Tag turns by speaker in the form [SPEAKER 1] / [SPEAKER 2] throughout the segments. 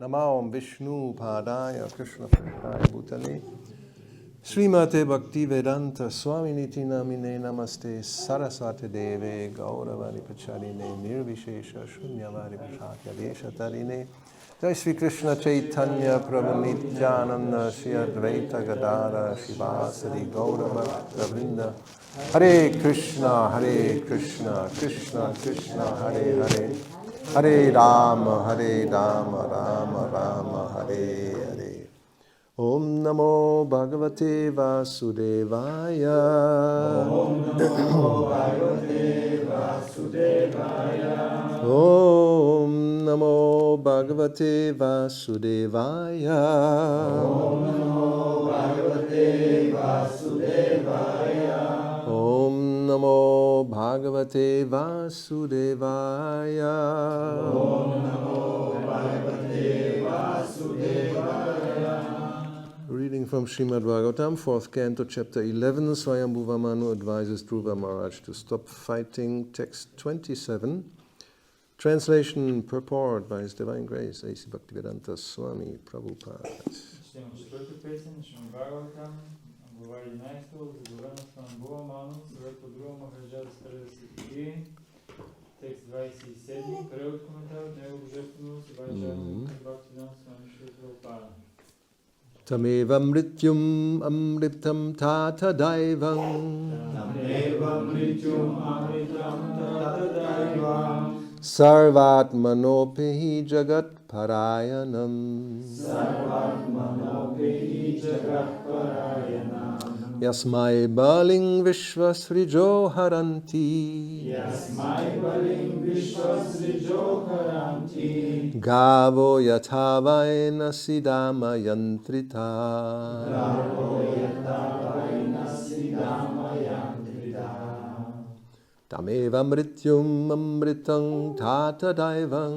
[SPEAKER 1] Namo Vishnu Padaya Krishna Prasthaya Bhutale Srimate Bhaktivedanta Swaminiti Namine Namaste Saraswati Deve Gauravani Pacharine Nirvishesha Shunyavadi Prashatya Deshatarine Jai Sri Krishna Chaitanya Prabhu Nityananda Shri Advaita Gadara Shivasari Gauravakta Vrinda Hare Krishna Krishna Krishna Hare Hare Hare Rama, Rama Rama, Hare Hare. Om Namo Bhagavate Vasudevaya.
[SPEAKER 2] Om Namo Bhagavate Vasudevaya.
[SPEAKER 1] Om Namo Bhagavate Vasudevaya.
[SPEAKER 2] Om Namo Bhagavate Vasudevaya.
[SPEAKER 1] Om Namo Bhagavate Vasudevaya.
[SPEAKER 2] Om Namo Bhagavate Vasudevaya.
[SPEAKER 1] Reading from Srimad Bhagavatam, 4th Canto, Chapter 11, Swayambhuva Manu advises Dhruva Maharaj to stop fighting, text 27. Translation and purport by His Divine Grace, A.C. Bhaktivedanta Swami Prabhupada.
[SPEAKER 3] Чтем четвърта песен, Шримад Бхагаватам, глава 11, заглавена с Шримад Ману, съвет по Dhruva Махараджа да спре да се тихи. Текст 27, превод коментар от него божествено Сивайчарна Бхактивиданта Свами Шри Прабхупада.
[SPEAKER 1] Tameva mrityum amritam tata daivam.
[SPEAKER 2] Tameva mrityum amritam tata daivam.
[SPEAKER 1] Sarvatmanopehi jagat parayanam.
[SPEAKER 2] Sarvatmanopehi jagat parayanam.
[SPEAKER 1] Yasmai baling vishvasrijo haranti.
[SPEAKER 2] Yasmai baling vishvasrijo haranti.
[SPEAKER 1] Gavo yatavaina sidama yantrita.
[SPEAKER 2] Gavo yatavaina sidama yantrita.
[SPEAKER 1] Tameva mrityum amritam tata daivam.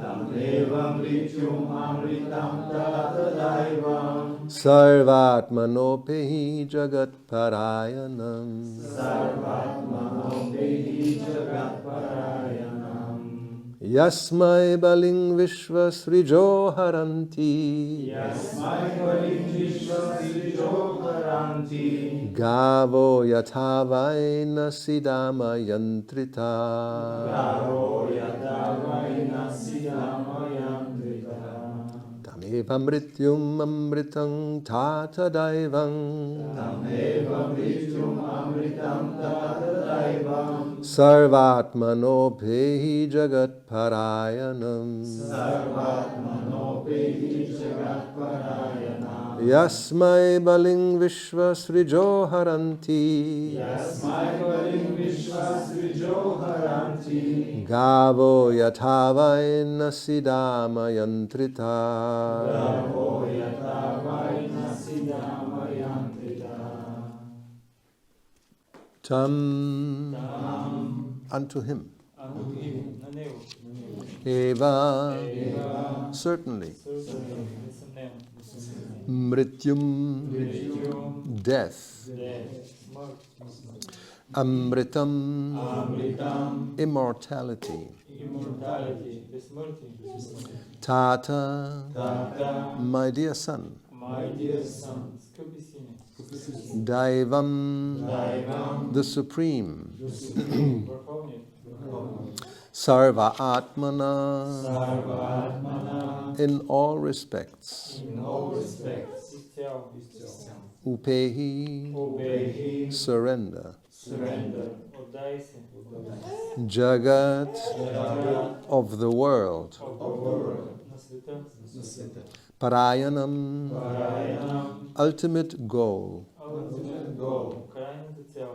[SPEAKER 2] Tameva mrityum amritam tata daivam.
[SPEAKER 1] Sarvatmanopehi jagat parayanam.
[SPEAKER 2] Sarvatmanopehi jagat parayanam.
[SPEAKER 1] Yasmai baling vishvasrijo haranti.
[SPEAKER 2] Yasmai baling vishvasrijo haranti.
[SPEAKER 1] Gavo yatavaina sidama yantrita.
[SPEAKER 2] Gavo yatavaina sidama yantrita.
[SPEAKER 1] Tameva mrityum amritam tata daivam.
[SPEAKER 2] Tameva mrityum amritam tata daivam.
[SPEAKER 1] Sarvatmanopehi jagat parayanam.
[SPEAKER 2] Sarvatmanopehi jagat parayanam.
[SPEAKER 1] Yasmai baling vishvasrijo haranti.
[SPEAKER 2] Yasmai baling vishvasrijo haranti.
[SPEAKER 1] Gavo yatavaina sidama yantrita.
[SPEAKER 2] Gavo yatavaina sidama yantrita.
[SPEAKER 1] Tam unto him.
[SPEAKER 3] На него.
[SPEAKER 1] Eva, certainly.
[SPEAKER 3] Несъмнено.
[SPEAKER 1] Mrityum, death.
[SPEAKER 3] Смърт.
[SPEAKER 1] Amritam,
[SPEAKER 2] Amritam.
[SPEAKER 1] immortality.
[SPEAKER 3] Immortality. Безсмъртие.
[SPEAKER 1] Tata,
[SPEAKER 2] Tata.
[SPEAKER 1] my dear son.
[SPEAKER 2] My dear son.
[SPEAKER 3] Скъпи сине.
[SPEAKER 1] Daivam,
[SPEAKER 2] Daivam.
[SPEAKER 1] the supreme.
[SPEAKER 3] Върховният.
[SPEAKER 1] Sarva Atmana,
[SPEAKER 2] Sarvatmana.
[SPEAKER 1] in all respects.
[SPEAKER 2] In all respects.
[SPEAKER 3] Изцяло.
[SPEAKER 1] Upehi,
[SPEAKER 2] Obey.
[SPEAKER 1] surrender.
[SPEAKER 2] Surrender.
[SPEAKER 3] Отдай се.
[SPEAKER 1] Jagat,
[SPEAKER 2] Jagat.
[SPEAKER 1] of the world.
[SPEAKER 2] Of the world.
[SPEAKER 3] На света.
[SPEAKER 1] Parayanam,
[SPEAKER 2] Parayanam.
[SPEAKER 1] ultimate goal.
[SPEAKER 2] Ultimate goal.
[SPEAKER 3] Крайната цел.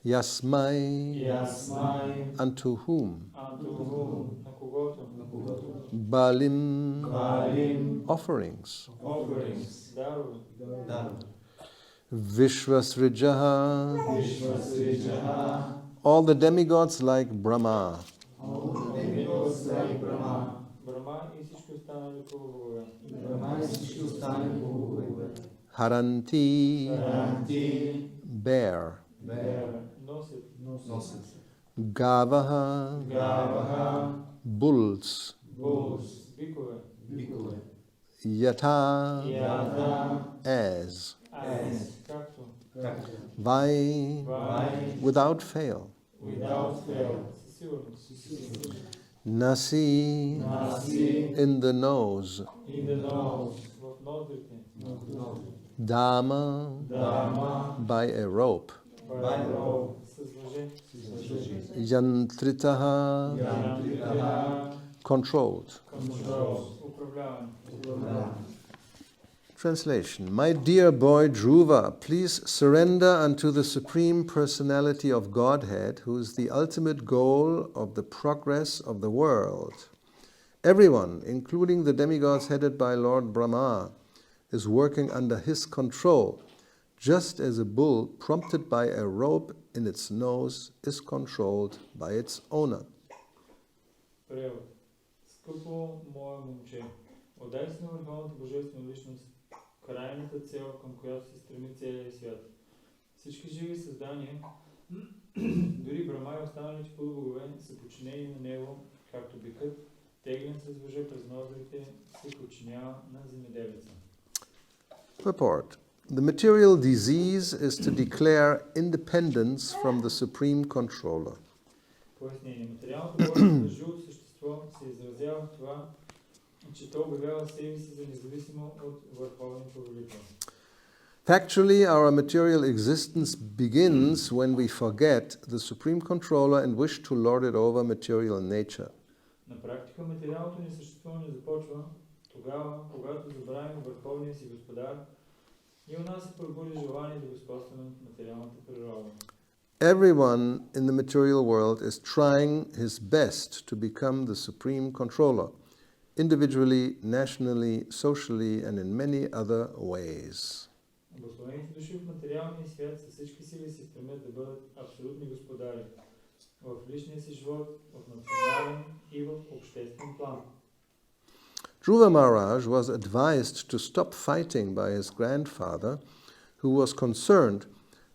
[SPEAKER 1] Yasmai,
[SPEAKER 2] Yasmai.
[SPEAKER 1] unto whom?
[SPEAKER 3] Unto whom? На когото?
[SPEAKER 1] Balim,
[SPEAKER 2] Balim.
[SPEAKER 1] offerings.
[SPEAKER 2] Offerings.
[SPEAKER 3] Дарове.
[SPEAKER 1] Vishvasrijaha,
[SPEAKER 2] Vishvasrijaha.
[SPEAKER 1] all the demigods like Brahma.
[SPEAKER 2] All the demigods like Brahma.
[SPEAKER 3] Брама и всички останали полубогове.
[SPEAKER 2] Brahma и всички останали богове.
[SPEAKER 1] Haranti,
[SPEAKER 2] Haranti.
[SPEAKER 1] bear.
[SPEAKER 2] Bear.
[SPEAKER 3] Носят.
[SPEAKER 1] Gavaha,
[SPEAKER 2] Gavaha.
[SPEAKER 1] bulls.
[SPEAKER 2] Bulls.
[SPEAKER 3] бикове,
[SPEAKER 1] Yata,
[SPEAKER 2] Yada,
[SPEAKER 1] as,
[SPEAKER 3] както,
[SPEAKER 1] vai,
[SPEAKER 2] Vai,
[SPEAKER 1] without fail,
[SPEAKER 2] without fail,
[SPEAKER 3] със сигурност,
[SPEAKER 1] nasi,
[SPEAKER 2] Nasi,
[SPEAKER 1] in the nose,
[SPEAKER 2] in the nose,
[SPEAKER 3] в ноздрите,
[SPEAKER 1] dama,
[SPEAKER 2] Dharma,
[SPEAKER 1] by a rope,
[SPEAKER 2] by rope,
[SPEAKER 3] с въже,
[SPEAKER 1] yantritaha,
[SPEAKER 2] Yantritaha,
[SPEAKER 1] controlled.
[SPEAKER 2] control,
[SPEAKER 3] управляване.
[SPEAKER 1] Translation. My dear boy Dhruva, please surrender unto the Supreme Personality of Godhead, who is the ultimate goal of the progress of the world. Everyone, including the demigods headed by Lord Brahma, is working under his control, just as a bull prompted by a rope in its nose is controlled by its owner.
[SPEAKER 3] Превод. Скъпо мое момче, отдай се на върховната божествена личност, крайната цел, към която се стреми целият свят. Всички живи създания, дори Брама и останалите полубогове, са подчинени на него, както бикът, теглен с въже през ноздрите, се подчинява на земеделеца.
[SPEAKER 1] Purport. The material disease is to declare independence from the Supreme Controller.
[SPEAKER 3] Пояснение. Материалната болест на живото същество се изразява в това, че то обявява себе си за независимо от върховния повелител.
[SPEAKER 1] Factually, our material existence begins when we forget the Supreme Controller and wish to lord it over material nature.
[SPEAKER 3] На практика материалното ни съществуване започва тогава, когато забравим върховния си господар и у нас се пробуди желание да господстваме над материалната природа.
[SPEAKER 1] Everyone in the material world is trying his best to become the Supreme Controller, individually, nationally, socially, and in many other ways.
[SPEAKER 3] Благословените души в материалния свят със всички сили се стремят да бъдат абсолютни господари в личния си живот, в национален и в обществен план.
[SPEAKER 1] Dhruva Maharaj was advised to stop fighting by his grandfather, who was concerned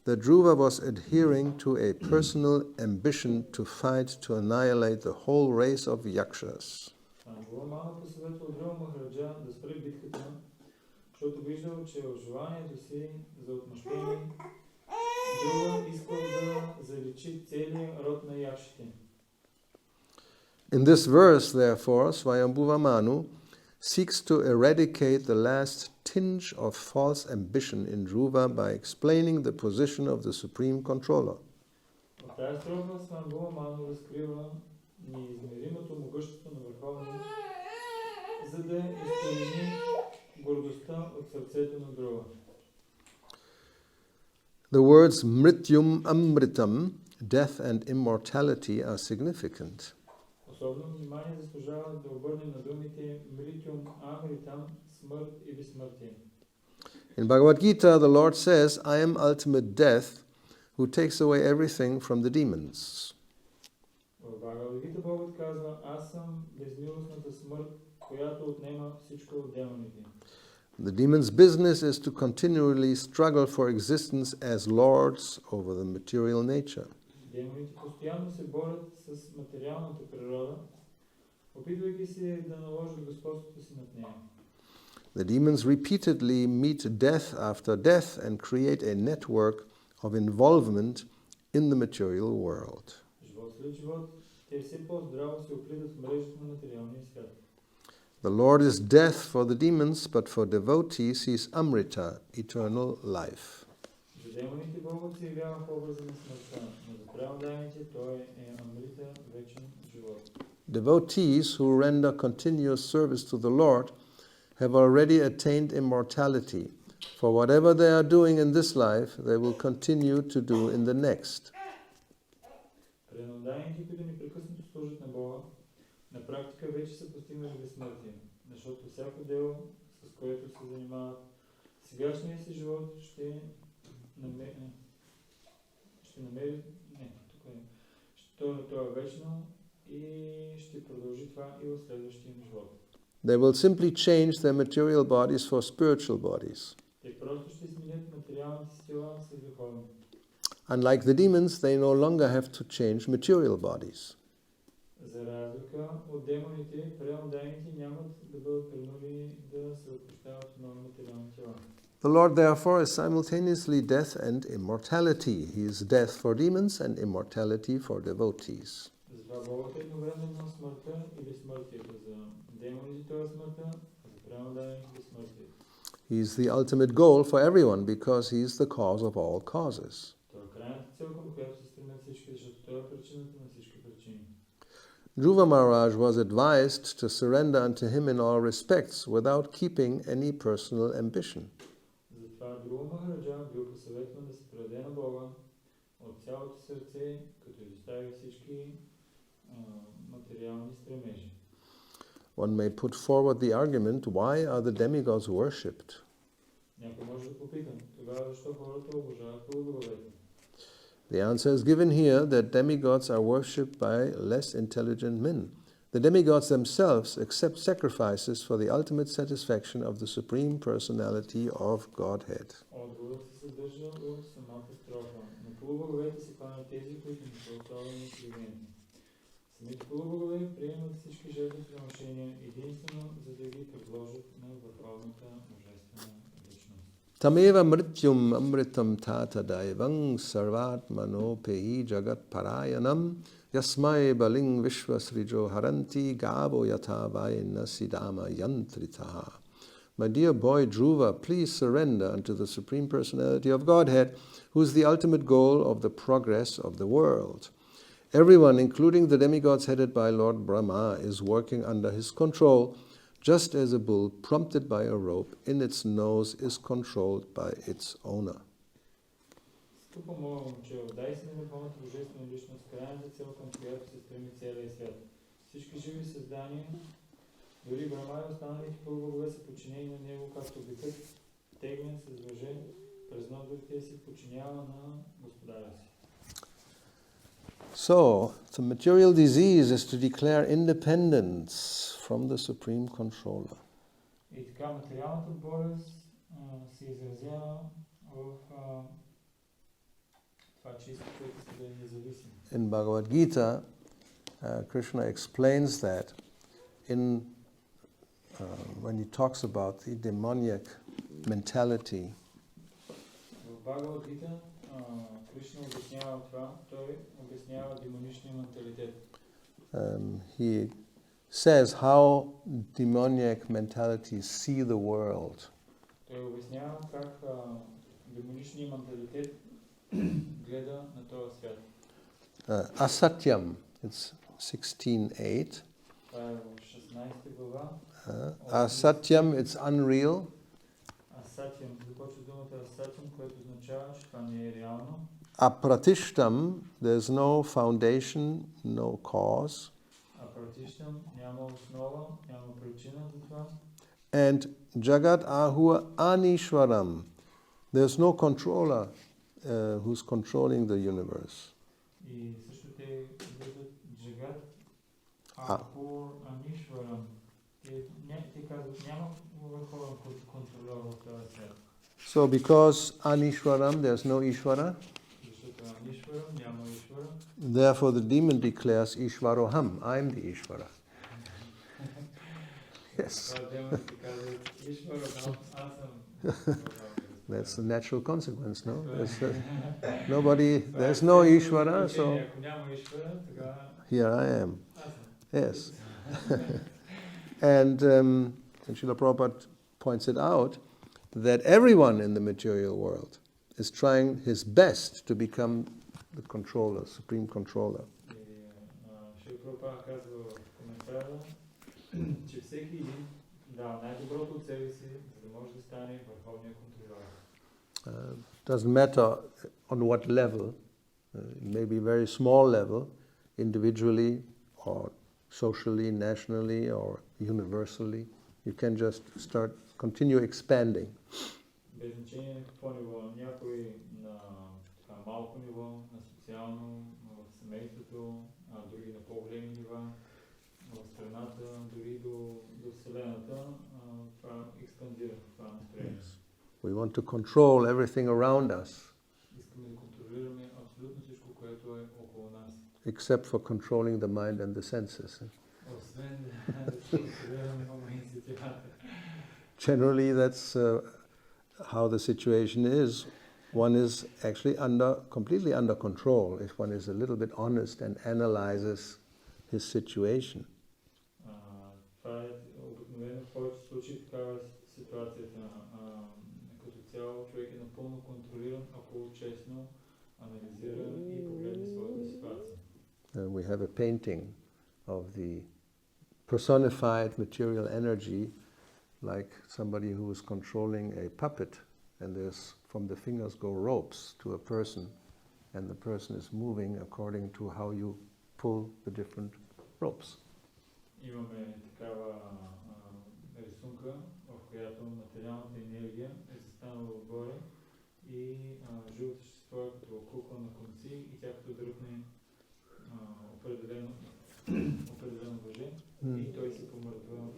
[SPEAKER 1] that Dhruva was adhering to a personal ambition to fight to annihilate the whole race of yakshas.
[SPEAKER 3] Гуламана посъветва Dhruva Махараджа да спре битката, защото виждал, че в желанието си за отмъщение Dhruva искал да заличи целия род на якшите.
[SPEAKER 1] In this verse, therefore, Swayambhuva Manu seeks to eradicate the last tinge of false ambition in Dhruva by explaining the position of the Supreme Controller.
[SPEAKER 3] В тази строфа Свамбула Ману разкрива неизмеримото могъщество на Върховния, за да изкорени гордостта от сърцето на Dhruva.
[SPEAKER 1] The words mrityum amritam, death and immortality, are significant.
[SPEAKER 3] Особено внимание заслужава да обърнем на думите Мритюм Амритам, смърт и безсмъртие.
[SPEAKER 1] In Bhagavad Gita, the Lord says, I am ultimate death, who takes away everything from the demons.
[SPEAKER 3] В Бхагавад-гита Богът казва, аз съм безмилостната смърт, която отнема всичко от демоните.
[SPEAKER 1] The demon's business is to continually struggle for existence as lords over the material nature.
[SPEAKER 3] Демоните постоянно се борят с материалната природа, опитвайки се да наложат господството си над нея.
[SPEAKER 1] The demons repeatedly meet death after death and create a network of involvement in the material world.
[SPEAKER 3] Живот след живот, те все по-здраво се оплитат в мрежата на материалния свят.
[SPEAKER 1] The Lord is death for the demons, but for devotees he is Amrita, eternal life.
[SPEAKER 3] За демоните Богът се явява в образа на смъртта, но за праводаните той е Амрита, вечен живот.
[SPEAKER 1] Devotees who render continuous service to the Lord have already attained immortality. For whatever they are doing in this life, they will continue to do in the next.
[SPEAKER 3] Преданодайните, които непрекъснато служат на Бога, на практика вече са постигнали безсмъртие, защото всяко дело, с което се занимават, сегашния си живот ще намери, то е вечно и ще продължи това и в следващия живот.
[SPEAKER 1] They will simply change their material bodies for spiritual bodies.
[SPEAKER 3] Те просто ще сменят материалните си тела с духовни.
[SPEAKER 1] Unlike the demons, they no longer have to change material bodies.
[SPEAKER 3] За За разлика от демоните, преотдайните нямат да бъдат принудени да се отпущават от нови материални тела.
[SPEAKER 1] The Lord, therefore, is simultaneously death and immortality. He is death for demons and immortality for devotees.
[SPEAKER 3] Затова Богът е едновременно смъртта и безсмъртието. За демоните той е смъртта, а за преотдайните безсмъртието.
[SPEAKER 1] He is the ultimate goal for everyone because he is the cause of all causes.
[SPEAKER 3] Той е крайната цел, към която се стремят всички, защото той е причината на всички причини.
[SPEAKER 1] Dhruva Maharaj was advised to surrender unto him in all respects without keeping any personal ambition.
[SPEAKER 3] Затова Друга Махараджа бил посъветван да се предаде на Бога от цялото сърце, като изостави всички материални стремежи.
[SPEAKER 1] One may put forward the argument, why are the demigods worshipped?
[SPEAKER 3] Някой може да попита, тогава защо хората обожават полубоговете?
[SPEAKER 1] The answer is given here that demigods are worshipped by less intelligent men. The demigods themselves accept sacrifices for the ultimate satisfaction of the Supreme Personality of Godhead.
[SPEAKER 3] Отговорът се съдържа в самата строфа. На полубоговете се кланят тези, които не са особено интелигентни. Самите полубогове приемат всички жертвоприношения единствено, за да ги предложат на върховната божествена личност.
[SPEAKER 1] Tameva mrityum amritam tata daivang sarvatmano pehi jagat parayanam yasmai baling vishwasrijo haranti gavo yatavaina sidama yantritaha. My dear boy Dhruva, please surrender unto the Supreme Personality of Godhead, who is the ultimate goal of the progress of the world. Everyone, including the demigods headed by Lord Brahma, is working under his control, just as a bull prompted by a rope in its nose is controlled by its owner.
[SPEAKER 3] Скъпо моя момче, отдай се на върховната божествена личност, крайната цел, към която се стреми целия свят. Всички живи създания, дори Брахма и останалите полубогове са подчинени на него, както бикът, теглен с въже, през ноздрите си подчинява на господаря си.
[SPEAKER 1] So, the material disease is to declare independence from the Supreme Controller.
[SPEAKER 3] И така материалната болест се изразява в това, че иска човек да е независим.
[SPEAKER 1] In Bhagavad Gita, Krishna explains that when he talks about the demoniac mentality,
[SPEAKER 3] В Бхагавад Гита Кришна обяснява това, той обяснява демоничния менталитет.
[SPEAKER 1] he says how demoniac mentalities see the world.
[SPEAKER 3] Той обяснява как демоничният менталитет гледа на този свят.
[SPEAKER 1] Asatyam, it's 16:8.
[SPEAKER 3] Това е в 16 глава.
[SPEAKER 1] Asatyam, it's unreal.
[SPEAKER 3] Асатям, започва думата асатям, което означава, че това не е реално.
[SPEAKER 1] Apratishtam, there's no foundation, no cause.
[SPEAKER 3] Апратиштам, няма основа, няма причина за това.
[SPEAKER 1] And Jagat Ahua Anishwaram, there's no controller who's controlling the universe.
[SPEAKER 3] И също те виждат Джагат Ахур Анишварам. Те казват, няма върховен контролер в този свят.
[SPEAKER 1] So because Anishwaram, there's no Ishvara,
[SPEAKER 3] Защото Анишварам няма Ишвара.
[SPEAKER 1] therefore the demon declares Ishvaroham, I'm the Ishvara. Yes,
[SPEAKER 3] Това демоните казват, Ишварам, аз съм.
[SPEAKER 1] that's the natural consequence, no? There's no Ishvara, so
[SPEAKER 3] Ако няма Ишвара, тогава
[SPEAKER 1] here I am.
[SPEAKER 3] аз съм.
[SPEAKER 1] Yes. And Srila Prabhupada points it out that everyone in the material world is trying his best to become the controller, supreme controller.
[SPEAKER 3] Шри Прабхупада казва в коментара, че всеки един дава най-доброто от себе си, за да може да стане върховния контролер.
[SPEAKER 1] Doesn't matter on what level, maybe very small level, individually or socially, nationally or universally. You can just continue expanding.
[SPEAKER 3] Без значение на какво ниво, някой на малко ниво, на социално, в семейството, други на по-големи нива, в страната, дори до Вселената, това експандира това настроение.
[SPEAKER 1] We want to control everything around us.
[SPEAKER 3] Искаме да контролираме абсолютно всичко, което е около нас.
[SPEAKER 1] except for controlling the mind and the senses.
[SPEAKER 3] Освен да се контролираме ума и сетивата.
[SPEAKER 1] Generally, that's how the situation is. One is actually completely under control if one is a little bit honest and analyzes his situation.
[SPEAKER 3] Това е обикновено в повече случаи такава ситуацията. Като цяло човек е напълно контролиран, ако честно анализира и погледне своята ситуация.
[SPEAKER 1] We have a painting of the personified material energy, like somebody who is controlling a puppet, and there's from the fingers go ropes to a person, and the person is moving according to how you pull the different ropes.
[SPEAKER 3] Имаме такава рисунка, в която материалната енергия е застанала отгоре и живото същество е като кукла на конци и тя като дръпне определено въже и той се помъртва на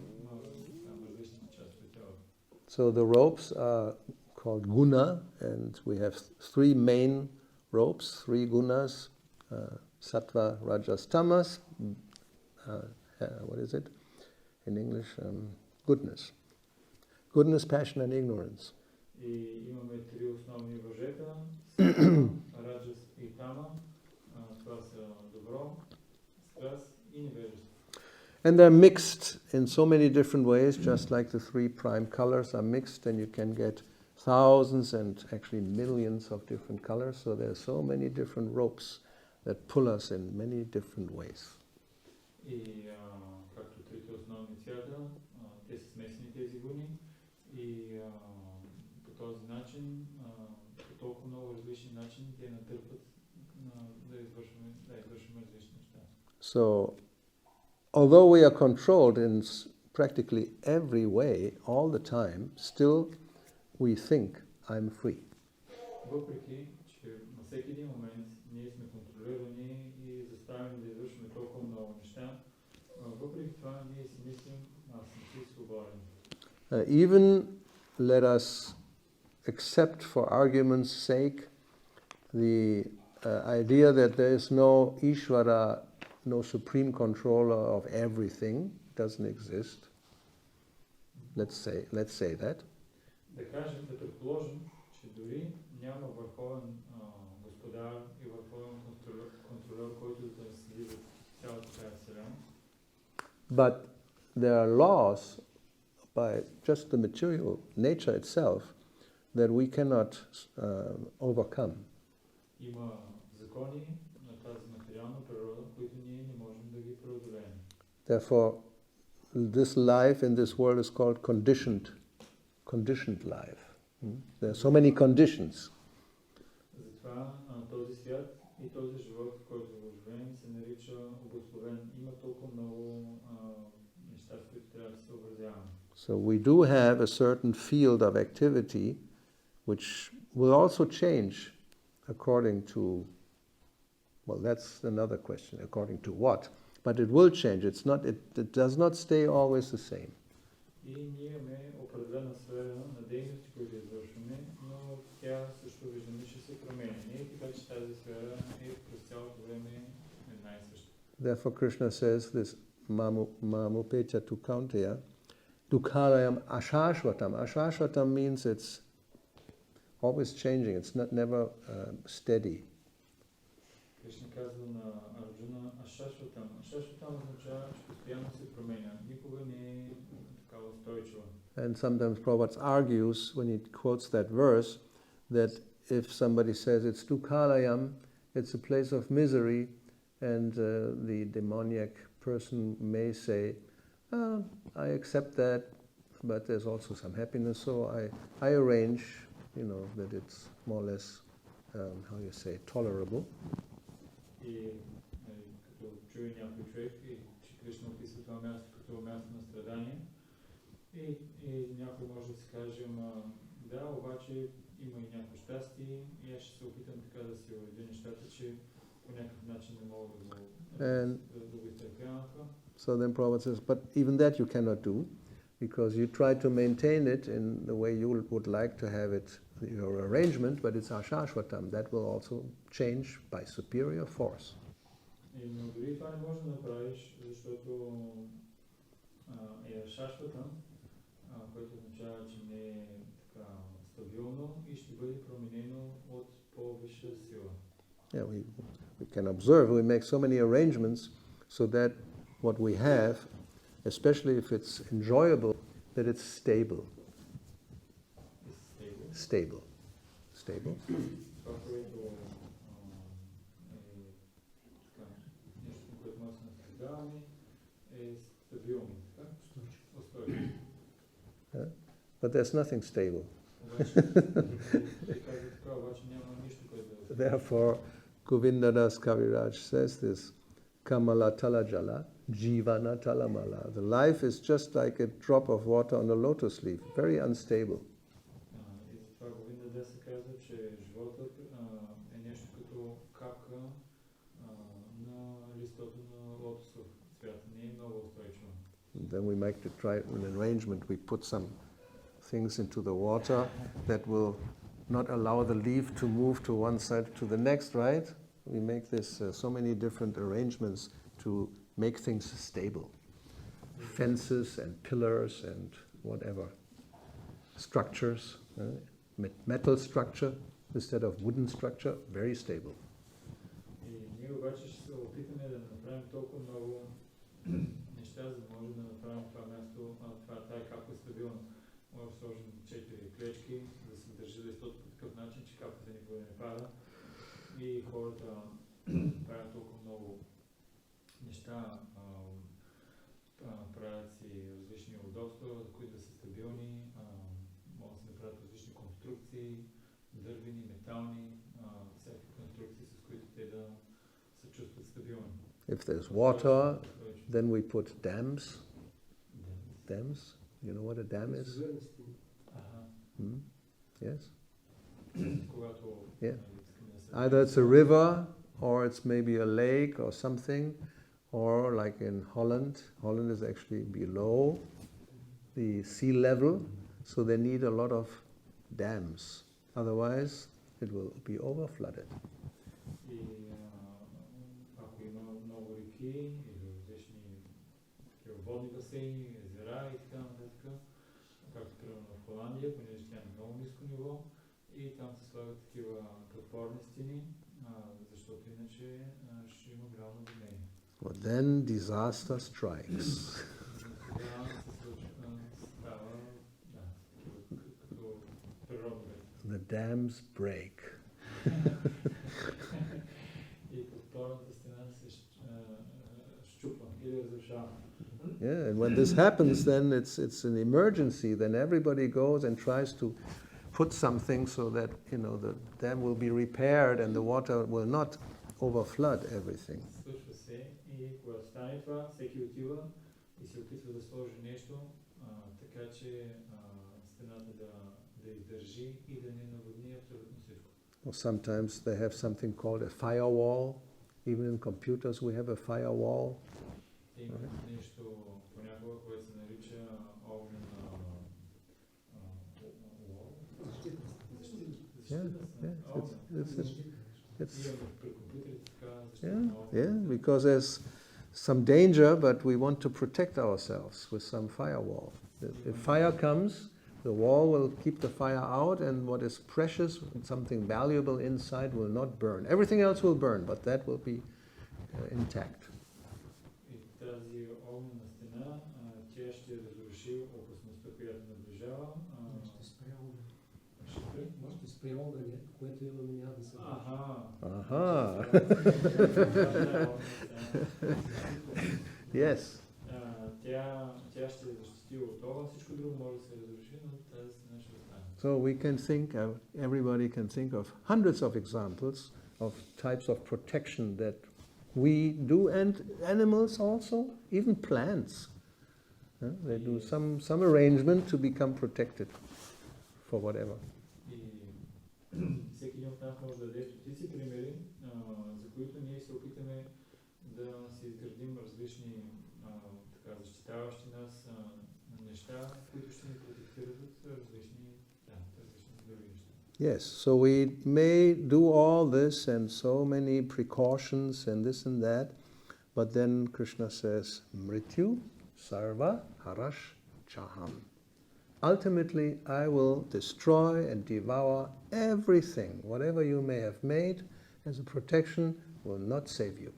[SPEAKER 3] различни части от тялото.
[SPEAKER 1] So the ropes are called guna, and we have three main ropes, three gunas, sattva, rajas, tamas. What is it in English? Goodness. Goodness, passion and ignorance.
[SPEAKER 3] И имаме три основни въжета, сатва, раджас и тама. Това са добро, страст и невежество.
[SPEAKER 1] And they're mixed in so many different ways, just like the three prime colors are mixed, and you can get thousands and actually millions of different colors. So there are so many different ropes that pull us in many different ways.
[SPEAKER 3] И както трите основни цвята, те са смесени тези гуни и по този начин, по толкова много различни начини, те натърпват да извършваме различни неща.
[SPEAKER 1] So, although we are controlled in practically every way, all the time, still we think, I'm free.
[SPEAKER 3] Въпреки, че на всеки един момент ние сме контролирани и заставени да извършваме толкова много неща, въпреки това ние си мислим, аз съм си свободен.
[SPEAKER 1] Even let us accept for argument's sake the idea that there is no Ishvara, no supreme controller of everything, doesn't exist. Let's say that.
[SPEAKER 3] Да кажем, да предположим, че дори няма върховен господар и върховен контролер, който да следи за цялата тази вселена.
[SPEAKER 1] But there are laws by just the material nature itself that we cannot overcome.
[SPEAKER 3] Има закони на тази материална природа, които ние не можем да ги преодолеем.
[SPEAKER 1] Therefore, this life in this world is called conditioned life. There are so many conditions.
[SPEAKER 3] Затова този свят и този живот, който го живеем, се нарича обусловен. Има толкова много неща, с които трябва да се съобразяваме.
[SPEAKER 1] So we do have a certain field of activity which will also change according to, well, that's another question, according to what, but it will change. It does not stay always the same.
[SPEAKER 3] И ние имаме определена сфера на дейности, които извършваме, но тя също виждаме, че се променя. Не е така, че тази сфера е през цялото време една и съща.
[SPEAKER 1] Therefore Krishna says this mamupetya tu kaunteya dukharayam ashashvatam. Ashashvatam means it's always changing, it's never steady.
[SPEAKER 3] Кришна казва на Арджуна ашашватам. Ашашватам означава, че постоянно се променя. Никога не е такава устойчива.
[SPEAKER 1] And sometimes Prabhupada argues when he quotes that verse that if somebody says it's dukharayam, it's a place of misery, and the demoniac person may say, I accept that, but there's also some happiness, so I arrange, that it's more or less, how you say, tolerable.
[SPEAKER 3] И като чуе някой човек, че Кришна описва това място като място на страдание, и някой може да си каже, да, обаче има и някакво щастие, и аз ще се опитам така да си уредя нещата, че по някакъв начин не мога да го изтърпявам това.
[SPEAKER 1] So then Prabhupada says, but even that you cannot do, because you try to maintain it in the way you would like to have it, your arrangement, but it's ashashvatam. That will also change by superior force.
[SPEAKER 3] Но дори това не можеш да направиш, защото е шашвата, което означава, че не е така стабилно и ще бъде променено от по-висша сила.
[SPEAKER 1] Yeah, we can observe, we make so many arrangements so that what we have, especially if it's enjoyable, that it's stable. Stable. Stable.
[SPEAKER 3] Това, което е така, нещо, което може да се наследяваме, е стабилно, така? Устойчиво.
[SPEAKER 1] But there's nothing stable. Therefore, Govindadas Kaviraj says this, Kamala Talajala, Jivana Talamala. The life is just like a drop of water on a lotus leaf, very unstable. And then we make to try an arrangement. We put some things into the water that will not allow the leaf to move to one side to the next, right? We make this so many different arrangements to make things stable. Fences and pillars and whatever. Structures, metal structure instead of wooden structure, very stable.
[SPEAKER 3] Неща, за да може да направим това място, тая капка е стабилна. Може да сложим 4 клечки, да се държи листото по такъв начин, че капката никога не пада. И хората правят толкова много неща, правят си различни удобства, които да са стабилни, могат да се направят различни конструкции, дървени, метални, всякакви конструкции, с които те да се чувстват стабилни.
[SPEAKER 1] If there's water, then we put dams. Dams? You know what a dam is? Yes? Yeah. Either it's a river, or it's maybe a lake or something, or like in Holland. Holland is actually below the sea level, so they need a lot of dams. Otherwise, it will be overflooded.
[SPEAKER 3] Или различни водни басейни, езера и така нататък, както примерно в Холандия, понеже тя е на много ниско ниво и там се слагат такива подпорни стени, защото иначе ще има голямо наводнение.
[SPEAKER 1] Well, then disaster strikes. The dams break. Yeah, and when this happens, then it's an emergency. Then everybody goes and tries to put something so that the dam will be repaired and the water will not overflood everything. Or sometimes they have something called a firewall. Even in computers we have a firewall. Yeah, because there's some danger, but we want to protect ourselves with some firewall. If fire comes, the wall will keep the fire out, and what is precious, something valuable inside, will not burn. Everything else will burn, but that will be intact. Yes. So we can think, everybody can think of hundreds of examples of types of protection that we do, and animals also, even plants. They do some arrangement to become protected for whatever.
[SPEAKER 3] Всеки един от нас може да даде стотици примери, за които ние се опитаме да си изградим различни защитаващи нас неща, които ще ни протектират от различни други неща.
[SPEAKER 1] Yes, so we may do all this and so many precautions and this and that, But then Krishna says, Mrityu sarva harash chaham. Ultimately, I will destroy and devour everything. Whatever you may have made as a protection will not save you.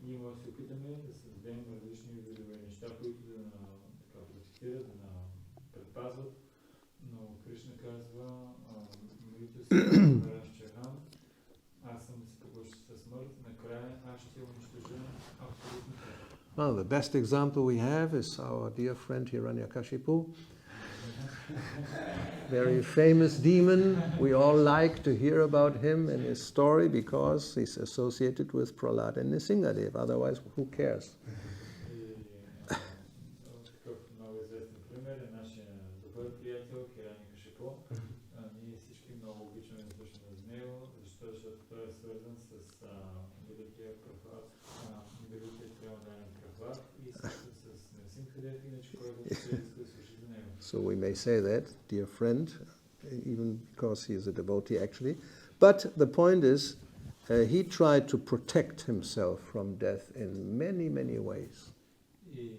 [SPEAKER 3] Ние може да се опитаме да създадем различни видове неща, които да така протестират, да предпазват, но Кришна казва, молите се, разчарам, аз съм си покоша със смърт, накрая аз ще унищожа абсолютно.
[SPEAKER 1] Well, the best example we have is our dear friend Hiranyakashipu. Very famous demon. We all like to hear about him and his story because he's associated with Prahlad and Nrsingadev. Otherwise, who cares?
[SPEAKER 3] Такъв много известен пример е нашия добър приятел Hiranyakashipu. Ние всички много обичаме да слушаме за него, защото той е свързан с великия Прахлад, великият преоданен Прахлад и също с Нрсимхадев, иначе който ще иска да слуша за него.
[SPEAKER 1] So we may say that, dear friend, even because he is a devotee actually. But the point is, he tried to protect himself from death in many, many ways.
[SPEAKER 3] И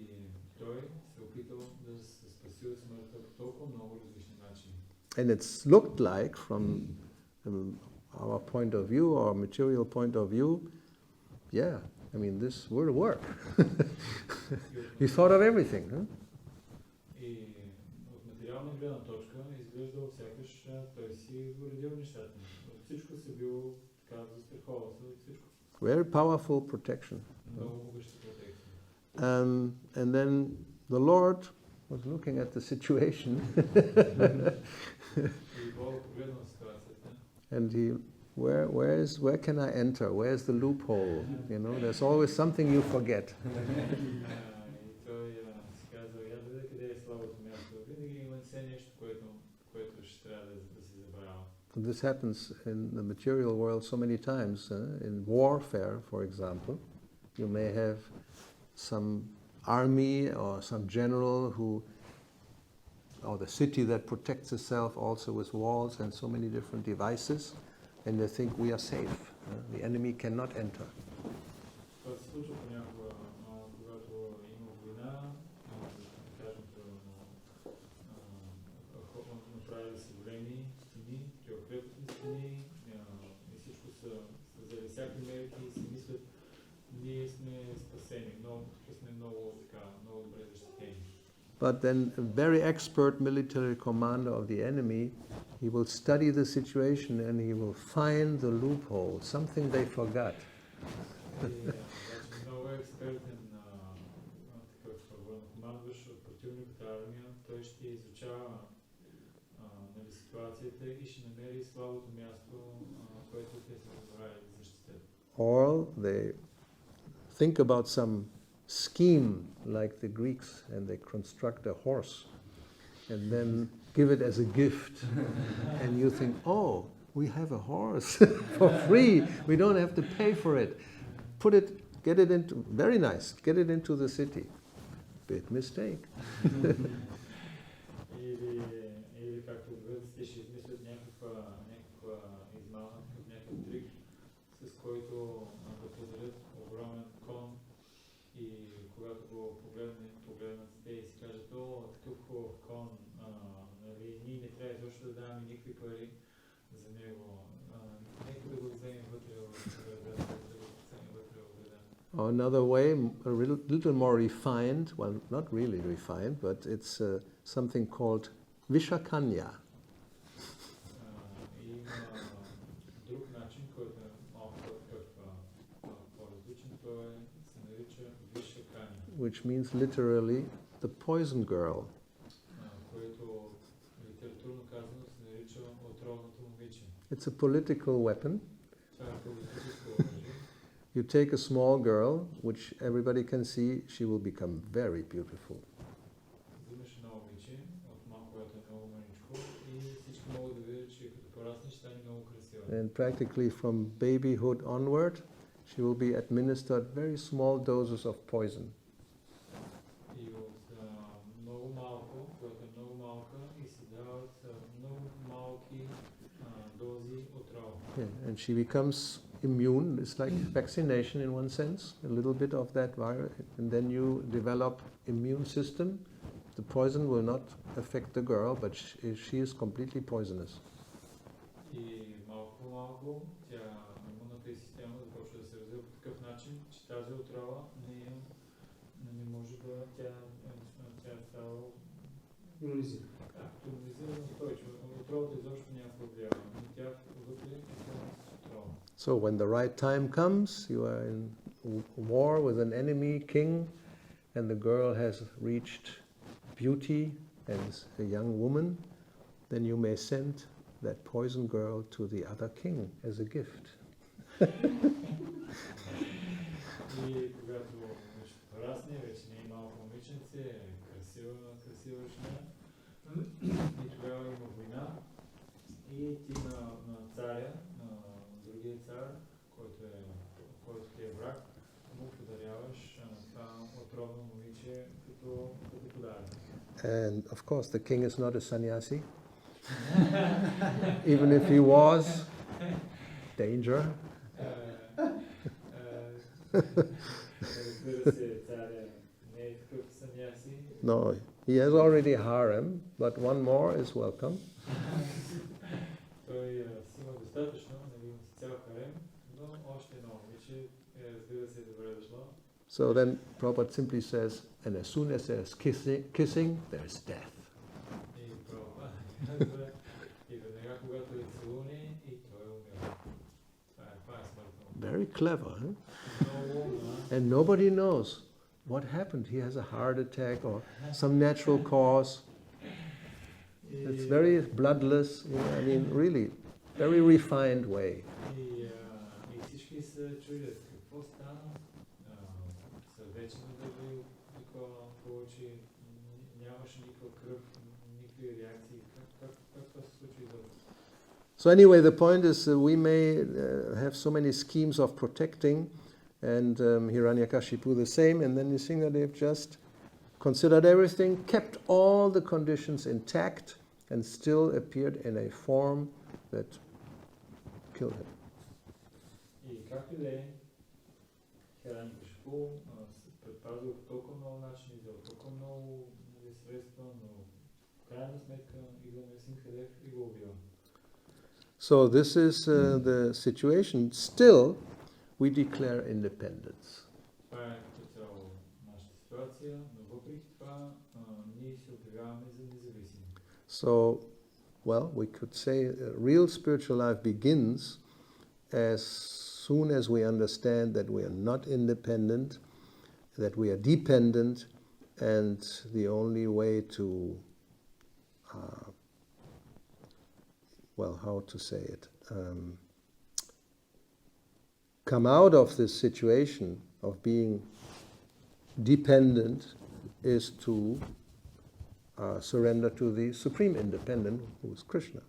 [SPEAKER 3] той се опитал да се спаси от смъртта по толкова много различни начини.
[SPEAKER 1] And it's looked like, from our point of view, our material point of view, yeah, I mean, this will work. He thought of everything, huh?
[SPEAKER 3] И от материална гледна точка изглеждал сякаш той си уредил нещата. Всичко се било така застраховал се от всичко.
[SPEAKER 1] Very powerful protection.
[SPEAKER 3] Много могъща протекция.
[SPEAKER 1] And then the Lord was looking at the situation
[SPEAKER 3] И Бог погледнал ситуацията.
[SPEAKER 1] and where can I enter? Where's the loophole? You know, there's always something you forget.
[SPEAKER 3] И той си казал, я да видя къде е слабото място. Винаги има все нещо, което ще трябва да си забравя.
[SPEAKER 1] And this happens in the material world so many times. In warfare, for example, you may have some army or some general or the city that protects itself also with walls and so many different devices, and they think we are safe. The enemy cannot enter.
[SPEAKER 3] Това се случва понякога, когато има война, да кажем, направили са големи стени, крепостни стени, и всичко са взели всякакви мерки и си мислят, ние сме спасени, сме много добре защитени.
[SPEAKER 1] But then a very expert military commander of the enemy, he will study the situation and he will find the loophole, something they forgot.
[SPEAKER 3] Много експертен такъв военнокомандващ от противниката армия, той ще изучава ситуацията и ще намери слабото място, което те са забравили да защитят.
[SPEAKER 1] Or they think about some scheme like the Greeks and they construct a horse and then give it as a gift and you think, oh, we have a horse for free, we don't have to pay for it. Get it into, very nice, get it into the city. Big mistake.
[SPEAKER 3] Или както гръците ще измислят някаква измама, някакъв трик, с който да подарят огромен кон и когато го погледнат те и си кажат, о, такъв хубав кон, ние не трябва изобщо да даваме никакви пари за него, нека да го вземем вътре в града.
[SPEAKER 1] Or another way, a little more refined, well, not really refined, but it's something called Vishakanya.
[SPEAKER 3] Друг начин, който е малко по-различен, той се нарича Vishakanya.
[SPEAKER 1] Which means literally the poison girl.
[SPEAKER 3] Което литературно казано се нарича отровното момиче.
[SPEAKER 1] It's a political weapon.
[SPEAKER 3] Това е политическо оръжие.
[SPEAKER 1] You take a small girl, which everybody can see, she will become very beautiful.
[SPEAKER 3] Взимаш едно момиче, от малко, което е много мъничко, и всички могат да видят, че като порасне ще стане много красива.
[SPEAKER 1] And practically from babyhood onward, she will be administered very small doses of poison.
[SPEAKER 3] И от много малко, което е много малка, и се дават много малки дози отрова.
[SPEAKER 1] And she becomes immune. It's like vaccination in one sense, a little bit of that virus, and then you develop immune system. The poison will not affect the girl, but she is completely poisonous.
[SPEAKER 3] И малко по малко имунната й система започва да се развива по такъв начин, че тази отрова не може да тя става имунизирана устойчиво. Отровата изобщо няма да повлиява, но тя вътре е пълна с отрова.
[SPEAKER 1] So when the right time comes, you are in war with an enemy king, and the girl has reached beauty and is a young woman, then you may send that poison girl to the other king as a gift.
[SPEAKER 3] И когато вече порасне, вече не е малко момиченце, е красива жена, и тогава има война, и ти на царя, на другия цар, който ти е враг, му подаряваш това отровно момиче като подарък.
[SPEAKER 1] And of course the king is not a sannyasi. Even if he was, danger. No, he has already harem, but one more is welcome. So then Prabhupada simply says, and as soon as there's kissing, there's death. Very clever, huh? And nobody knows what happened. He has a heart attack or some natural cause. It's very bloodless, you know, I mean, really, very refined way. So anyway, the point is we may have so many schemes of protecting, and Hiranyakashipu the same, and then you think that they've just considered everything, kept all the conditions intact, and still appeared in a form that killed him. So this is the situation. Still, we declare independence. So, well, we could say real spiritual life begins as soon as we understand that we are not independent, that we are dependent, and the only way to well, how to say it, come out of this situation of being dependent is to surrender to the supreme independent, who is Krishna.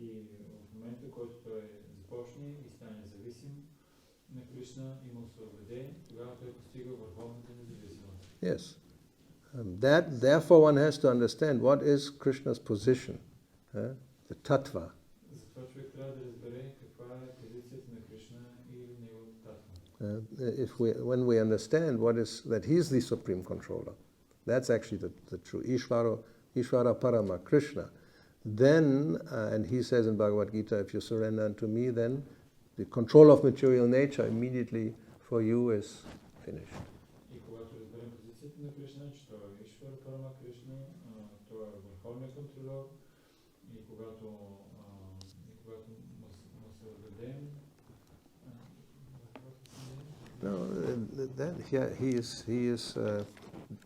[SPEAKER 3] И в момента, който той започне и стане зависим на Кришна и му се отдаде, тогава той постига върховната независимост.
[SPEAKER 1] Yes. That, therefore, one has to understand what is Krishna's position, the tattva.
[SPEAKER 3] Затова човек трябва да разбере каква е позицията на Кришна и неговата татва.
[SPEAKER 1] When we understand what is that he is the supreme controller, that's actually the true Ishvara Parama Krishna. Then, and he says in Bhagavad Gita, if you surrender unto me, then the control of material nature immediately for you is finished. No, that he is.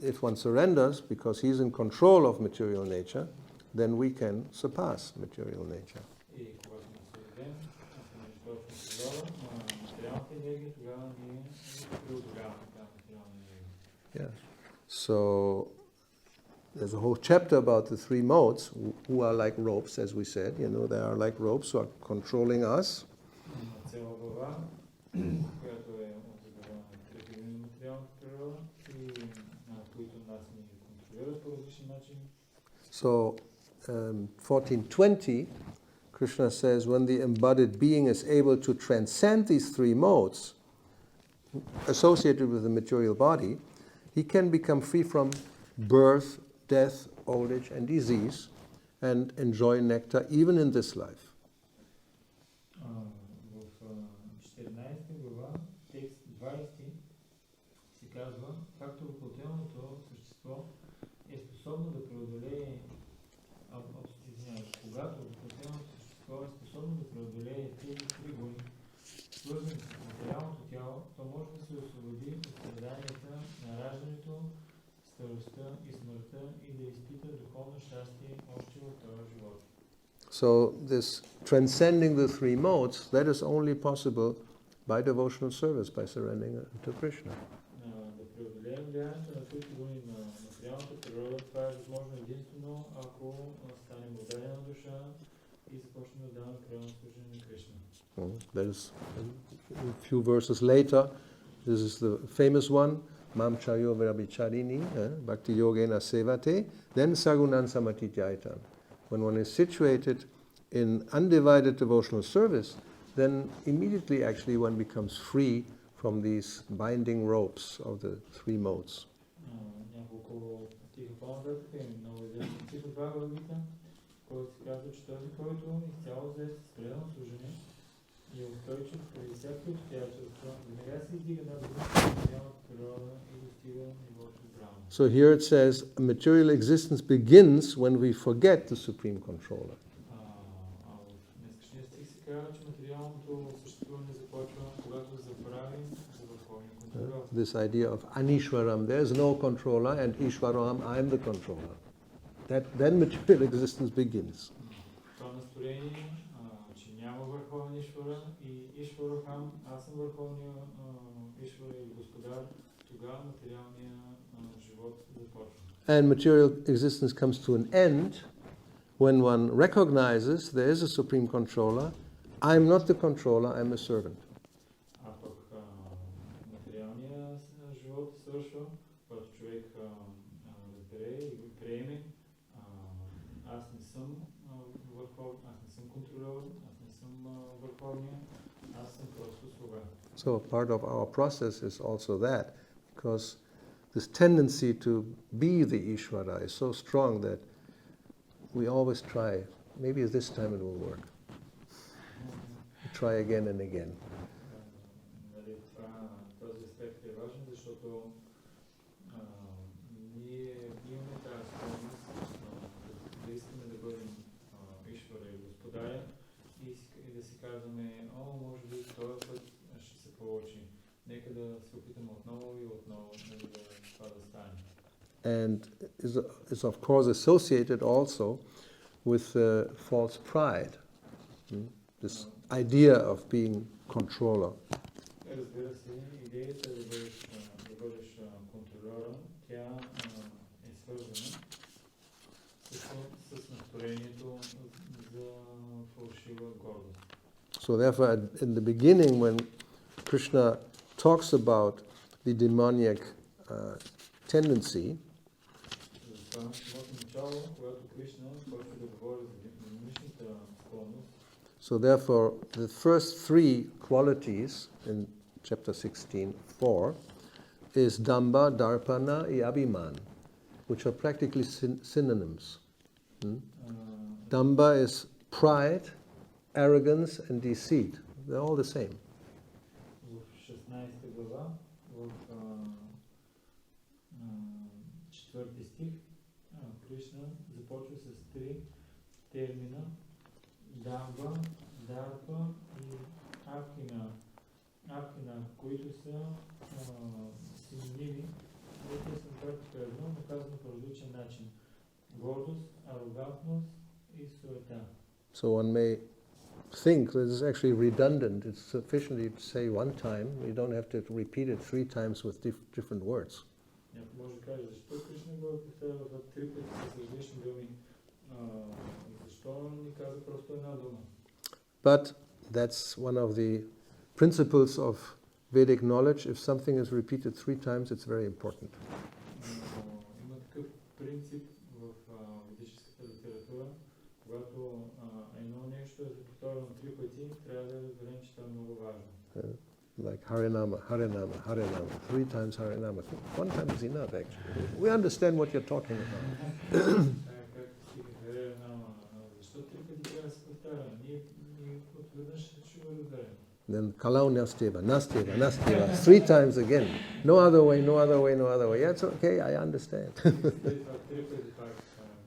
[SPEAKER 1] If one surrenders, because he is in control of material nature, then we can surpass material nature. Yeah. So there's a whole chapter about the three modes who are like ropes, as we said. You know, they are like ropes who are controlling us.
[SPEAKER 3] която е отзадена на материалната природа и които нас ни контролират по различни начини.
[SPEAKER 1] So, 1420, Krishna says, when the embodied being is able to transcend these three modes associated with the material body, he can become free from birth, death, old age, and disease, and enjoy nectar even in this life.
[SPEAKER 3] В 14 глава, текст 20 се казва, както въплътеното същество е способно да преодолее, когато въплътеното същество е способно да преодолее тези три войни, свързани с материалното тяло, то може да се освободи от страданията на раждането, старостта и смъртта и да изпита духовно щастие още в този живот.
[SPEAKER 1] So this transcending the three modes, that is only possible by devotional service, by surrendering to Krishna.
[SPEAKER 3] Да преодолеем влиянието на трите войни на материалната природа, това е възможно единствено, ако станем отдадена душа и започнем да даваме крайно служение на Кришна.
[SPEAKER 1] That is a few verses later. This is the famous one. Mam chayo virabicharini, bhakti yogena sevate, then sagunan samatityayitan. When one is situated in undivided devotional service, then immediately actually one becomes free from these binding ropes of the three modes.
[SPEAKER 3] Няколко стиха по-нататък е много известен стих от Бхагавад-гита, който се казва, че този, който изцяло взе с предано служение и е устойчив преди всякакви обстоятелства, веднага се издига над материалната природа и достига нивото здраво.
[SPEAKER 1] So here it says, material existence begins when we forget the supreme controller.
[SPEAKER 3] В днескашния стих се казва, че материалното съществуване започва, когато забравим за върховния контролер.
[SPEAKER 1] This idea of Anishwaram, there's no controller, and Ishwaram, I'm the controller. Then material existence begins.
[SPEAKER 3] Това настроение, че няма върховен Ишвара и Ишварахам, аз съм върховния Ишвара или господар, тогава материалния живот започва.
[SPEAKER 1] And material existence comes to an end when one recognizes there is a supreme controller. I'm not the controller, I'm a servant.
[SPEAKER 3] А пък материалният живот свършва, когато човек разбере и го приеме, аз не съм върховен, аз не съм контролер, аз не съм върховния, аз съм просто слуга.
[SPEAKER 1] So part of our process is also that, because this tendency to be the Ishvara is so strong that we always try, maybe this time it will work. We try again and again.
[SPEAKER 3] Този аспект е важен, защото ние имаме тази склонност да искаме да бъдем Ишвара и господаря и да си казваме, може би този път ще се получи. Нека да се опитаме отново и отново да това да стане.
[SPEAKER 1] And is of course associated also with false pride, this idea of being controller.
[SPEAKER 3] Разбира се, идеята да бъдеш контролера, тя е свързана с настроението за фалшива гордост.
[SPEAKER 1] So therefore, in the beginning, when Krishna talks about the demoniac tendency, so therefore, the first three qualities in chapter 16:4 is Damba, Darpana, and Abhiman, which are practically synonyms. Damba is pride, arrogance, and deceit. They're all the same.
[SPEAKER 3] В 16 глава, в 4 стих, Кришна започва с три термина Дамба, Дарпа и Апхина, които са синоними, но те са практика едно, но казано по различен начин. Гордост, арогантност и суета.
[SPEAKER 1] So one may think that it's actually redundant. It's sufficient to say one time. You don't have to repeat it 3 times with different words.
[SPEAKER 3] Някой може да каже, защо Кришна го повтаря 3 пъти с различни думи? Защо не каза просто една дума?
[SPEAKER 1] But that's one of the principles of Vedic knowledge, if something is repeated 3 times, it's very important.
[SPEAKER 3] Има такъв принцип в ведическата литература, когато едно нещо е повторено 3 пъти, трябва да разберем, че това е много важно.
[SPEAKER 1] Like Harinama, Harinama, Harinama. 3 times Harinama. 1 time is enough, actually. We understand what you're talking about.
[SPEAKER 3] Както стига Хаrinama, защо 3 пъти трябва да се повтаря? Ние отведнъж ще го разберем.
[SPEAKER 1] Then Kalau Nasteva, Nasteva, Nasteva, 3 times again. No other way, no other way, no other way. Yeah, it's okay, I understand.
[SPEAKER 3] След това 3 пъти пак,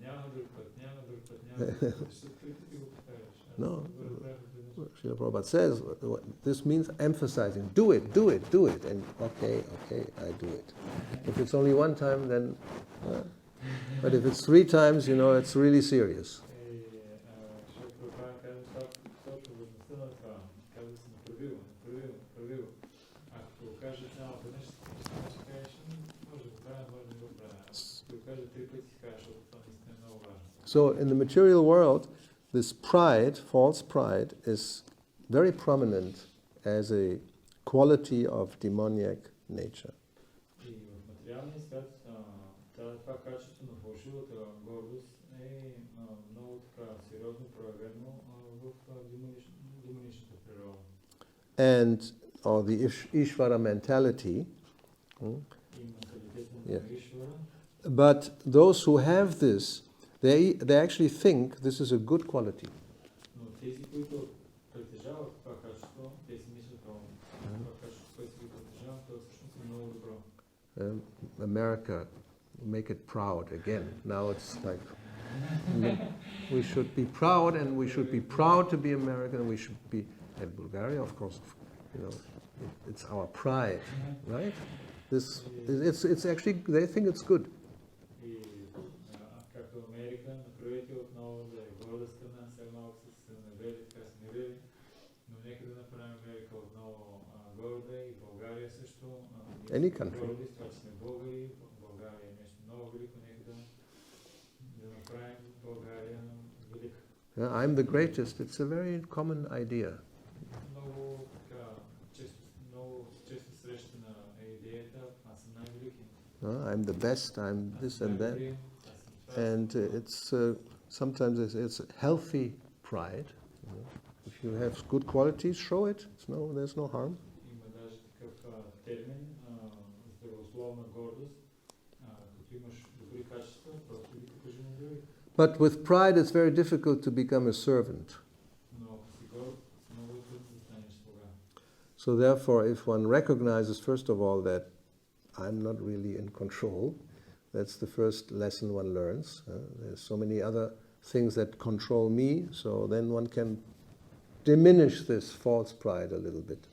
[SPEAKER 3] няма друг път, няма друг път, няма друг път. Защо 3 пъти го повтаряш?
[SPEAKER 1] No. Srila Prabhupada says, this means emphasizing, do it, do it, do it. And okay, I do it. If it's only 1 time, then... but if it's 3 times, you know, it's really serious. So in the material world, this pride, false pride, is very prominent as a quality of demoniac nature. And or the Ishvara mentality. Yeah. But those who have this, they actually think this is a good quality. America, make it proud again. Now it's like we should be proud, and we should be proud to be American. We should be at Bulgaria, of course. You know, it's our pride, right? It's actually, they think it's good. Any country. Yeah, I'm the greatest. It's a very common idea. I'm the best, I'm this and that. And it's sometimes it's healthy pride. You know. If you have good qualities, show it. There's no harm. But with pride, it's very difficult to become a servant. So therefore, if one recognizes, first of all, that I'm not really in control, that's the first lesson one learns. There's so many other things that control me, so then one can diminish this false pride a little bit.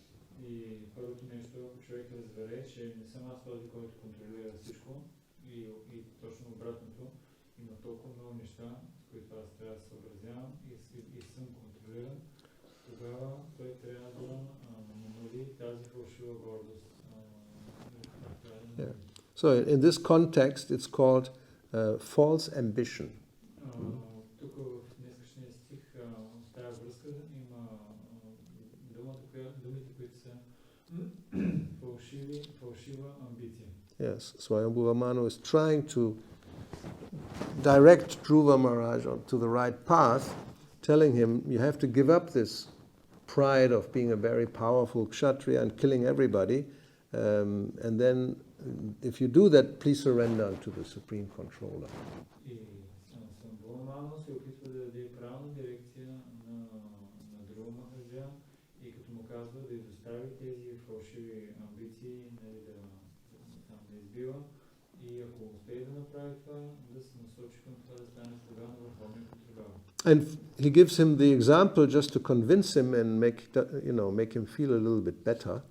[SPEAKER 1] Yeah. So in this context, it's called false ambition. Yes, Swayambhuva Manu is trying to direct Dhruva Maharaj to the right path, telling him you have to give up this pride of being a very powerful kshatriya and killing everybody, and then if you do that, please surrender to the Supreme Controller. And he gives him the example just to convince him and make him feel a little bit better,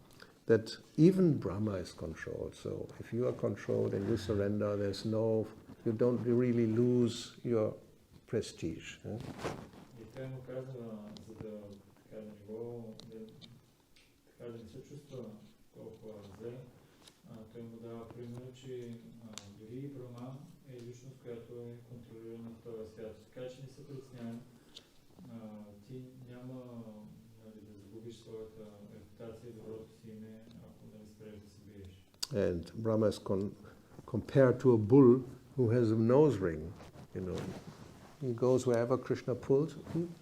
[SPEAKER 1] that even Brahma is controlled. So if you are controlled and you surrender, you don't really lose your prestige.
[SPEAKER 3] репутация и доброто си име, ако не спреш да се биеш.
[SPEAKER 1] And Brahma is compared to a bull who has a nose ring. You know, he goes wherever Krishna pulls,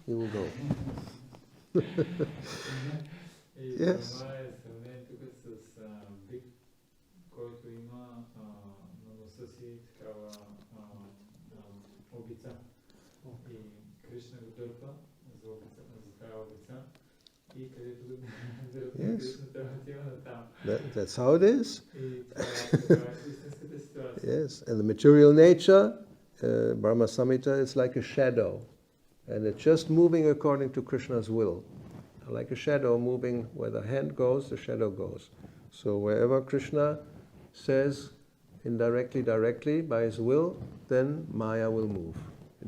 [SPEAKER 1] he will go.
[SPEAKER 3] И
[SPEAKER 1] Yes.
[SPEAKER 3] това е сравнение тук с бик, който има на носа си такава обица. И Кришна го дърпа за тази обица и където го дърпа Кришна, той отива натам.
[SPEAKER 1] That's how it is.
[SPEAKER 3] И това е истинската ситуация.
[SPEAKER 1] Yes, and the material nature, Brahma Samhita, is like a shadow. And it's just moving according to Krishna's will. Like a shadow moving where the hand goes, the shadow goes. So wherever Krishna says indirectly, directly, by his will, then Maya will move.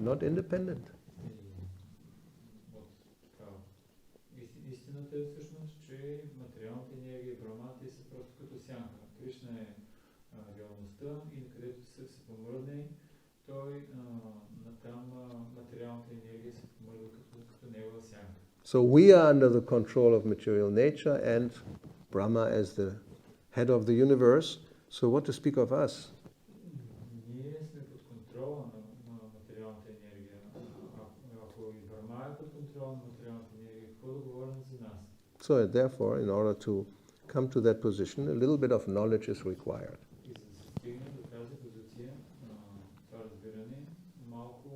[SPEAKER 1] Not independent.
[SPEAKER 3] Истината е всъщност, че материалната енергия и Брахмата са просто като сянка. Кришна е реалността и където се помръдне, той там материалната енергия се помръдва като негова сянка.
[SPEAKER 1] So we are under the control of material nature and Brahma as the head of the universe. So what to speak of us?
[SPEAKER 3] Ние сме под контрола на материалната енергия. Ако и Брахма е под контрола на материалната енергия, какво да говорим за нас?
[SPEAKER 1] So therefore, in order to come to that position, a little bit of knowledge is required.
[SPEAKER 3] И за да се стигне до тази позиция, това разбиране, малко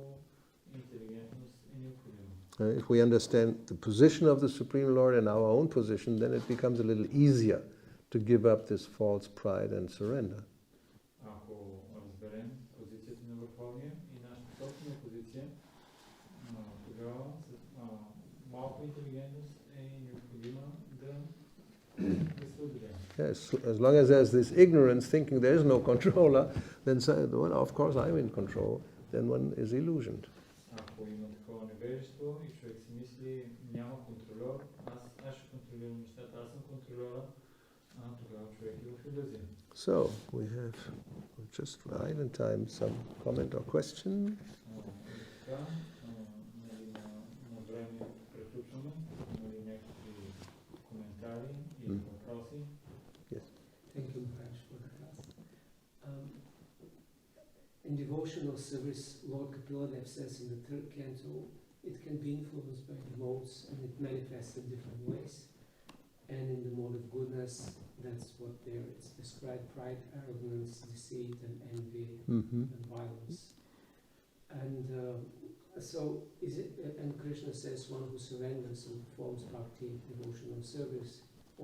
[SPEAKER 3] интелигентност е необходимо.
[SPEAKER 1] If we understand the position of the Supreme Lord and our own position, then it becomes a little easier to give up this false pride and surrender.
[SPEAKER 3] Ако разберем позицията на Върховния и нашата собствена позиция, тогава малко интелигентност е необходима да се отделим.
[SPEAKER 1] Yes, as long as there's this ignorance, thinking there is no controller, then well, of course I'm in control, then one is illusioned.
[SPEAKER 3] Ако има такова невежество и човек си мисли, няма контролер, аз ще контролирам нещата, аз съм контролера, тогава човек е в илюзия.
[SPEAKER 1] So, we have just right in time some comment or question.
[SPEAKER 3] Така, на време приключваме, има ли някакви коментари или въпроси?
[SPEAKER 4] Thank you, Maharaj, for the class. In devotional service, Lord Kapiladev says in the third canto, it can be influenced by the modes and it manifests in different ways. And in the mode of goodness, that's what there is described: pride, arrogance, deceit, and envy, and violence. And so, is it? And Krishna says, one who surrenders and performs bhakti, devotional service,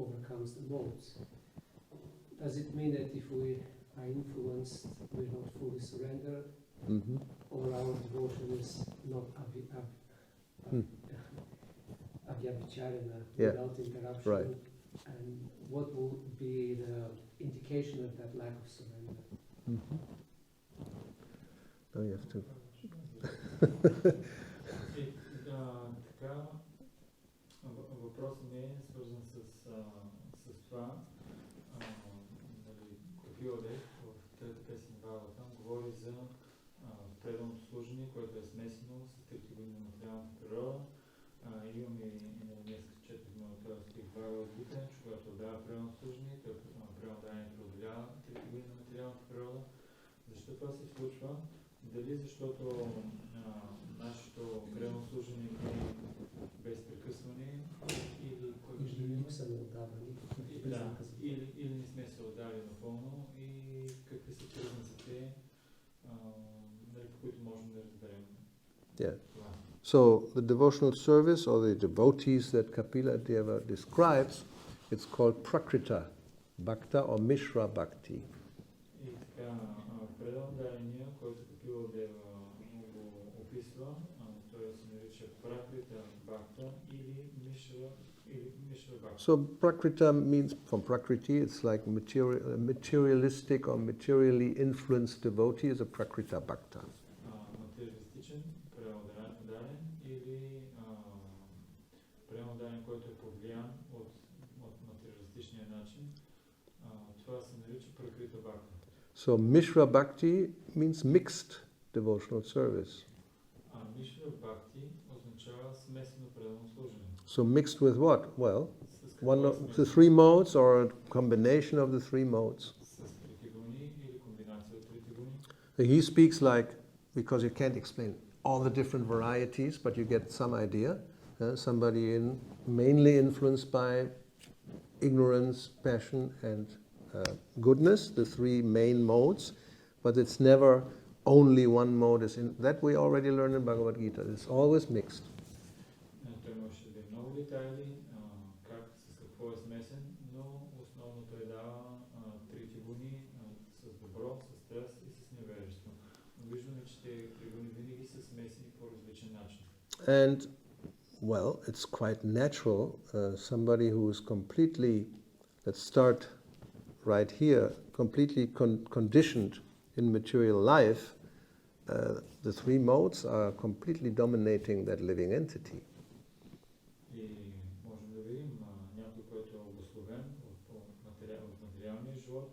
[SPEAKER 4] overcomes the modes. Does it mean that if we are influenced, we're not fully surrendered, or our devotion is not avyabhicharana, without interruption?
[SPEAKER 1] Right.
[SPEAKER 4] And what will be the indication of that lack of surrender?
[SPEAKER 1] Now you have to.
[SPEAKER 3] Така, въпросът ми е свързан с това. Капиладев в тази песен Бхагаватам говори за преданото служение, което е смесено с трите години на материалната природа. Имаме и днес четохме от този стих Бхагаватгита, че когато дава преданото служение, той преданието преодолява трите години на материалната природа. Защо това се случва? Дали защото нашето предано служение не е без прекъсване или или не сме се отдали напълно и какви са признаците, по които можем да разберем това.
[SPEAKER 1] So the devotional service or the devotees that Kapila Deva describes, it's called Prakrita Bhakta or Mishra Bhakti.
[SPEAKER 3] И така, предано дарение, който Капила Дева го описва, той се нарича Праkrita Bhakta или Mishra Bhakta.
[SPEAKER 1] So Prakrita means, from Prakriti, it's like materialistic or materially influenced devotee is a Prakrita Bhakta.
[SPEAKER 3] Материалистичен преодарен или преодарен, който е повлиян от материалистичния начин, това се нарича Prakrita Bhakta.
[SPEAKER 1] So Mishra Bhakti means mixed devotional service.
[SPEAKER 3] Mishra Bhakti означава смесено предано служение.
[SPEAKER 1] So mixed with what? Well, one of the three modes or a combination of the three modes.
[SPEAKER 3] С трите гуни или комбинация от трите гуни.
[SPEAKER 1] He speaks like, because you can't explain all the different varieties, but you get some idea. Somebody mainly influenced by ignorance, passion, and goodness, the three main modes, but it's never only one mode. That we already learned in Bhagavad Gita. It's always mixed.
[SPEAKER 3] Той може да е много детайли, как с какво е смесен, но основно той дава трите гуни с добро, с страст и с невежество. Но виждаме, че те три гуни винаги са смесени по различен начин.
[SPEAKER 1] And well, it's quite natural. Somebody who is completely, let's start right here, completely conditioned in material life, the three modes are completely dominating that living entity.
[SPEAKER 3] И можем да видим някой, който е обусловен от материалния живот,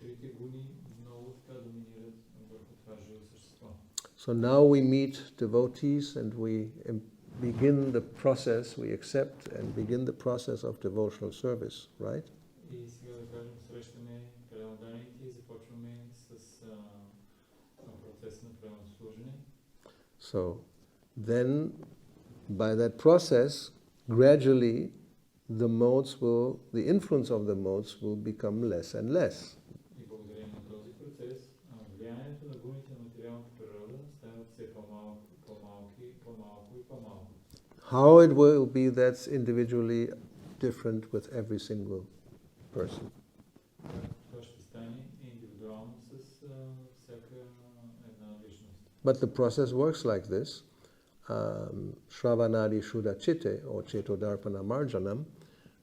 [SPEAKER 3] трите гуни много така доминират върху това живо същество.
[SPEAKER 1] So now we meet devotees and we begin the process, we accept and begin the process of devotional service, right?
[SPEAKER 3] И сега да кажем, срещаме преданданите и започваме с процес на преданно служене.
[SPEAKER 1] So then by that process, gradually the influence of the modes will become less and less.
[SPEAKER 3] И благодарение на този процес, влиянието на гуните на материалната природа стават все по-малко и по-малко.
[SPEAKER 1] How it will be, that's individually different with every single person.
[SPEAKER 3] Това ще стане индивидуално с всяка една личност.
[SPEAKER 1] But the process works like this. Shravanadi Shuddha Chitte, or Chetodarpana Marjanam,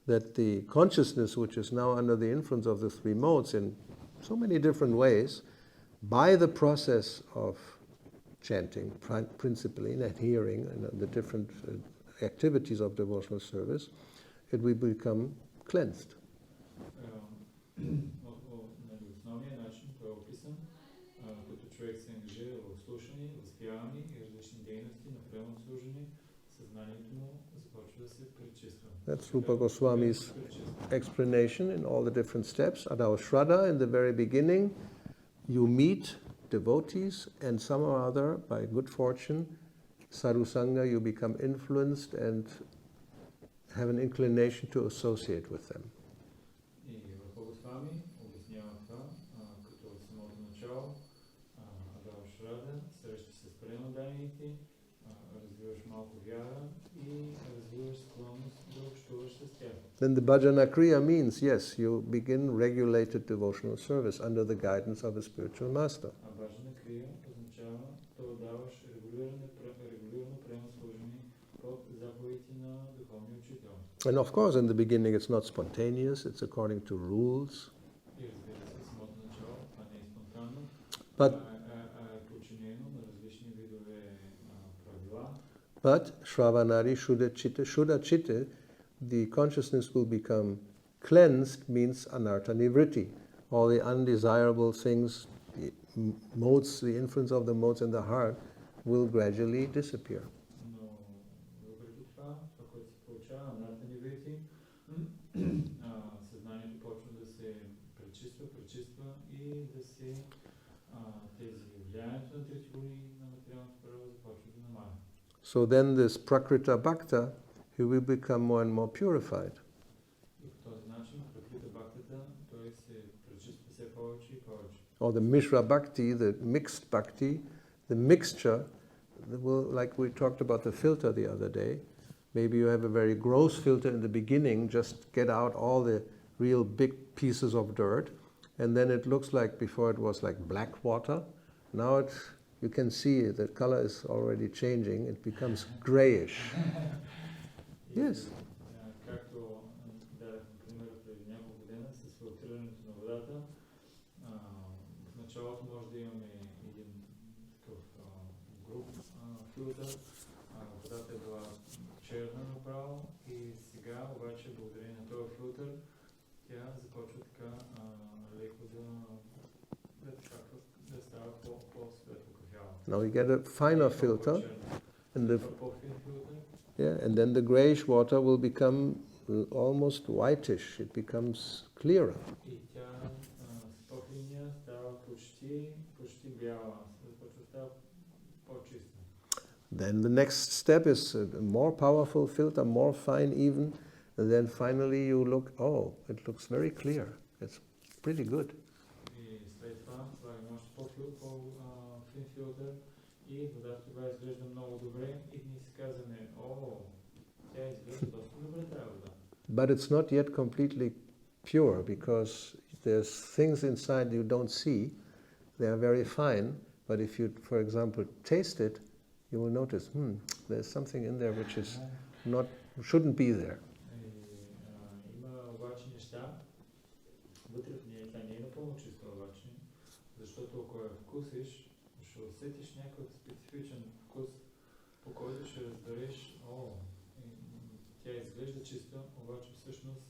[SPEAKER 1] that the consciousness which is now under the influence of the three modes in so many different ways, by the process of chanting, principally, and hearing, and the different activities of devotional service, it will become cleansed.
[SPEAKER 3] Основният начин той е описан, като човек се ангажира в слушане, възпяване и различни дейности на преданно служене, съзнанието му започва да се пречиства.
[SPEAKER 1] That's Rupa Goswami's explanation in all the different steps. At our Shraddha, in the very beginning, you meet devotees, and some or other, by good fortune, sadhu sangha, you become influenced and have an inclination to associate with them.
[SPEAKER 3] И Rupa Goswami обяснява това, като от самото начало, Адава Шрада, среща се с преданданите, развиваш малко вяра и развиваш склонност да общуваш с тях.
[SPEAKER 1] Then the bhajana kriya means, yes, you begin regulated devotional service under the guidance of a spiritual master.
[SPEAKER 3] А баджана крия означава да даваш регулирано преданно служение под заповедите на духовния учител.
[SPEAKER 1] And of course, in the beginning, it's not spontaneous, it's according to rules.
[SPEAKER 3] И разбира се, самото начало, това не е спонтанно,
[SPEAKER 1] But
[SPEAKER 3] е подчинено на различни видове правила.
[SPEAKER 1] But Shravanadi Shuddha Chitte, the consciousness will become cleansed, means anartha nivritti. All the undesirable things, the modes, the influence of the modes in the heart will gradually disappear.
[SPEAKER 3] Но въпреки това, което се получава, анарта ниврити, съзнанието почва да се пречиства и да се тези влиянието на трети гуни на материалната природа започва да намаля.
[SPEAKER 1] So then this Prakrita Bhakta, he will become more and more purified.
[SPEAKER 3] И по този начин, Пракрита Бхактата, той се пречиства все повече и повече.
[SPEAKER 1] Or the Mishra Bhakti, the mixed Bhakti, the mixture, like we talked about the filter the other day. Maybe you have a very gross filter in the beginning, just get out all the real big pieces of dirt, and then it looks like before it was like black water. Now you can see the color is already changing, it becomes grayish. Yes.
[SPEAKER 3] Както дадахме пример преди няколко дена с филтрирането на водата, в началото може да имаме един такъв груб филтър, водата е била черна направо и сега обаче благодарение на този филтър тя започва така леко да става по-светло кафява.
[SPEAKER 1] Now we get a finer filter, and then the grayish water will become almost whitish. It becomes clearer.
[SPEAKER 3] И тя стоп линия става почти бяла, започва да става по-чиста.
[SPEAKER 1] Then the next step is a more powerful filter, more fine even, and then finally you look, oh, it looks very clear. It's pretty good.
[SPEAKER 3] И след това слагаме още по-фин филтър и водата тогава изглежда много добре и ние си казваме, тя изглежда доста добре тази вода.
[SPEAKER 1] But it's not yet completely pure because there's things inside you don't see. They are very fine, but if you, for example, taste it, you will notice, there's something in there which is shouldn't be there.
[SPEAKER 3] Има обаче неща вътре в нея, тя не е напълно чиста обаче, защото ако я вкусиш, ще усетиш някакъв специфичен вкус, по който ще разбереш, тя изглежда чиста, обаче всъщност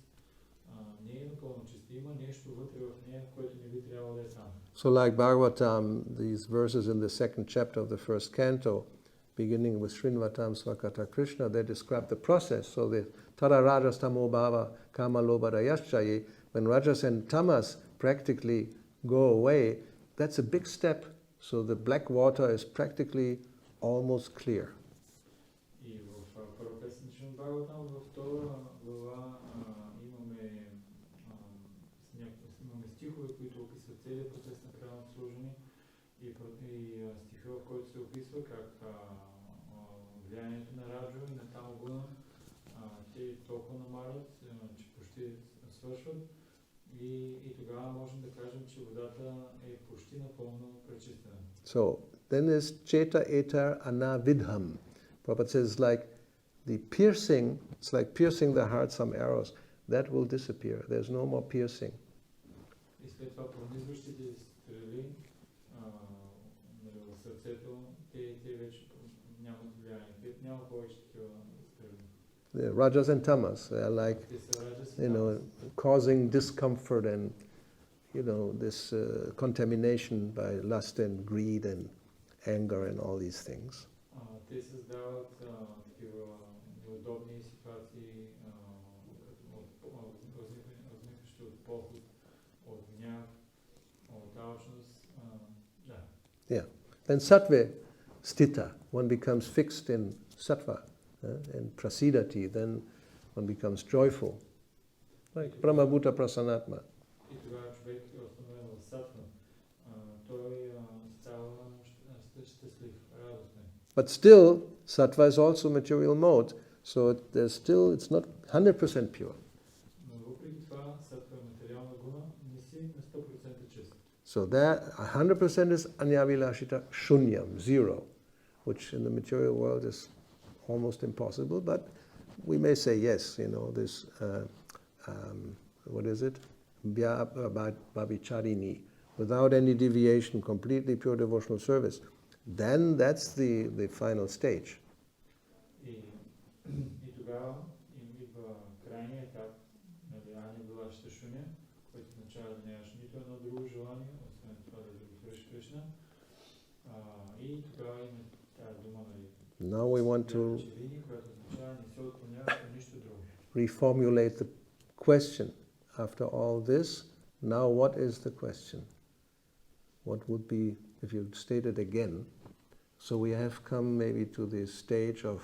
[SPEAKER 3] не е напълно чиста. Има нещо вътре в нея, което не би трябвало да е там.
[SPEAKER 1] So like Bhagavatam, these verses in the second chapter of the first canto, beginning with Srinvatam Swakata Krishna, they describe the process. So the Tara Rajas Tamo Bhava Kama Loba Rayaschaye, when Rajas and Tamas practically go away, that's a big step. So the black water is practically almost clear.
[SPEAKER 3] И в първа песен на Шримад Бхагаватам, във втора глава имаме стихове, които описват целият процес на крайното служение и стиха, в който се описва как влиянието на Раджо и на Тамогуна те толкова намалят, че почти свършват и тогава можем да кажем, че водата е почти напълно пречистена.
[SPEAKER 1] So then there's Cheta Etar Anavidham. Prabhupada says like the piercing, it's like piercing the heart, some arrows, that will disappear. There's no more piercing.
[SPEAKER 3] И след това пронизващите стрели в сърцето, те вече нямат влияние. Те няма повече такива стрели.
[SPEAKER 1] The Rajas and Tamas, they are like, causing discomfort and, this contamination by lust and greed and anger and all these things.
[SPEAKER 3] Те създават такива неудобни ситуации, възникващи от поход, от гняв, от алчност.
[SPEAKER 1] Yeah. Then sattva stita, one becomes fixed in sattva and prasidati, then one becomes joyful. Like Brahmabhuta Prasanatma.
[SPEAKER 3] И тогава човек е установен в сатва. Той става щастлив, радостен.
[SPEAKER 1] But still, sattva is also material mode, so it's not 100% pure.
[SPEAKER 3] Но въпреки това, сатва е материална гуна, не си на 100% чист.
[SPEAKER 1] So that 100% is anyavilashita shunyam, zero, which in the material world is almost impossible, but we may say yes, this, what is it? Bhavicharini, without any deviation, completely pure devotional service. Then that's the final stage.
[SPEAKER 3] И тогава идва крайния етап, анявилашита шуня, който означава да нямаш нито едно друго желание, освен това да удовлетвориш Кришна. И тогава има тази дума,
[SPEAKER 1] Now we want to
[SPEAKER 3] която означава не се отклонява към нищо друго.
[SPEAKER 1] Reformulate the question. After all this, now what is the question? What would be, if you state it again? So we have come maybe to the stage of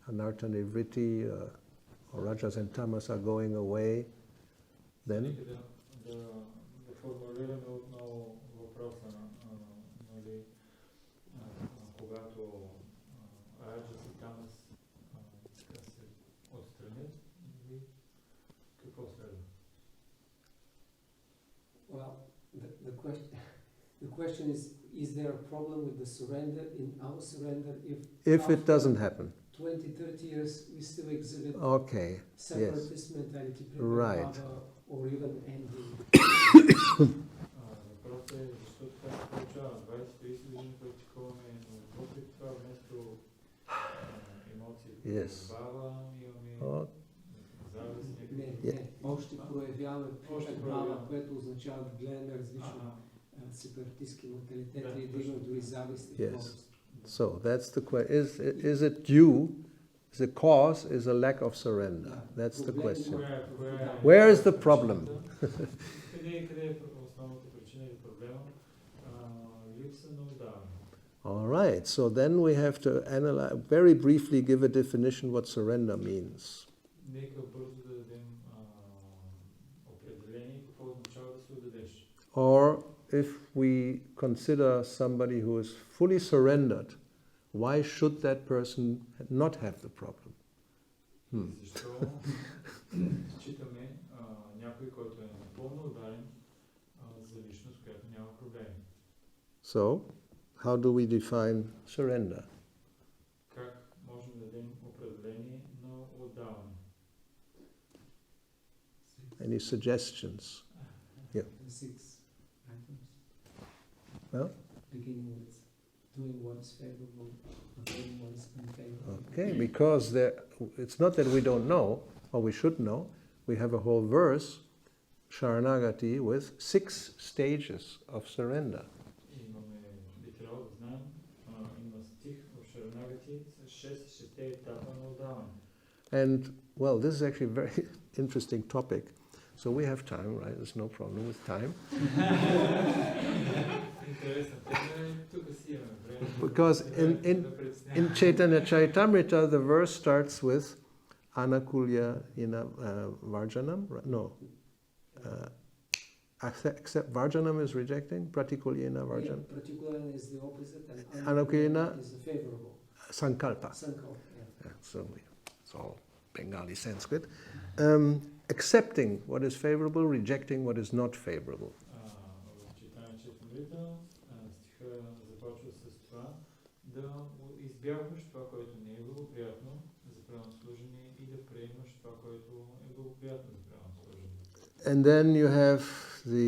[SPEAKER 1] anartha nivritti, or rajas and tamas are going away. Then
[SPEAKER 3] Да формулираме отново въпроса, когато раджас и тамас се отстранят, какво следва?
[SPEAKER 4] Well, the question is there a problem with the surrender, in our surrender,
[SPEAKER 1] if it doesn't happen?
[SPEAKER 4] 20-30 years we still exhibit
[SPEAKER 1] Yes.
[SPEAKER 4] separatist mentality,
[SPEAKER 1] Right.
[SPEAKER 4] or even ending.
[SPEAKER 3] Въпросът е, защото това се получава 20-30 години практикуваме, но въпреки това вместо емоции, бава, имаме завист.
[SPEAKER 4] Не, още проявяваме бава, което означава да гледаме различно сепаратистски менталитети и да имаме дори завист и гордост.
[SPEAKER 1] So that's the question. Is it due the cause is a lack of surrender. That's the
[SPEAKER 4] Проблем
[SPEAKER 1] question.
[SPEAKER 3] Коя
[SPEAKER 1] Where is the problem?
[SPEAKER 3] къде е основната причина или проблема? Липса на отдаване.
[SPEAKER 1] All right, so then we have to analyze, very briefly give a definition what surrender means.
[SPEAKER 3] Нека бързо да дадем определение какво означава да се отдадеш.
[SPEAKER 1] Or if we consider somebody who is fully surrendered, why should that person not have the problem?
[SPEAKER 3] Защо считаме някой, който е напълно ударен за личност, която няма проблеми?
[SPEAKER 1] So, how do we define surrender?
[SPEAKER 3] Как можем да дадем определение на отдаване?
[SPEAKER 1] Any suggestions? Yeah.
[SPEAKER 4] 6 items.
[SPEAKER 1] Well?
[SPEAKER 4] Beginning with doing what is favorable, doing what is unfavorable.
[SPEAKER 1] Okay, because it's not that we don't know, or we should know. We have a whole verse, Sharanagati, with 6 stages of surrender.
[SPEAKER 3] Имаме, би трябвало да знаем, има стих в Шаранагати с 6 етапа на отдаване.
[SPEAKER 1] And, well, this is actually a very interesting topic. So we have time, right? There's no problem with time.
[SPEAKER 3] Интересна тема е, тук си имаме време.
[SPEAKER 1] Because in Chaitanya Charitamrita, the verse starts with Anakulya ina Varjanam. No. Except Varjanam is rejecting, Pratikulya ina Varjanam.
[SPEAKER 4] Yeah, particularly is the opposite, and
[SPEAKER 1] Anukulina
[SPEAKER 4] is the favorable.
[SPEAKER 1] Sankalpa.
[SPEAKER 4] Sankalpa, yeah.
[SPEAKER 1] So it's all Bengali Sanskrit. Accepting what is favorable, rejecting what is not favorable.
[SPEAKER 3] В Чайтания Чаритамрита стиха започва с това да избягваш това, което не е благоприятно за правилно служение и да приемаш това, което е благоприятно за правилно служение.
[SPEAKER 1] And then you have the,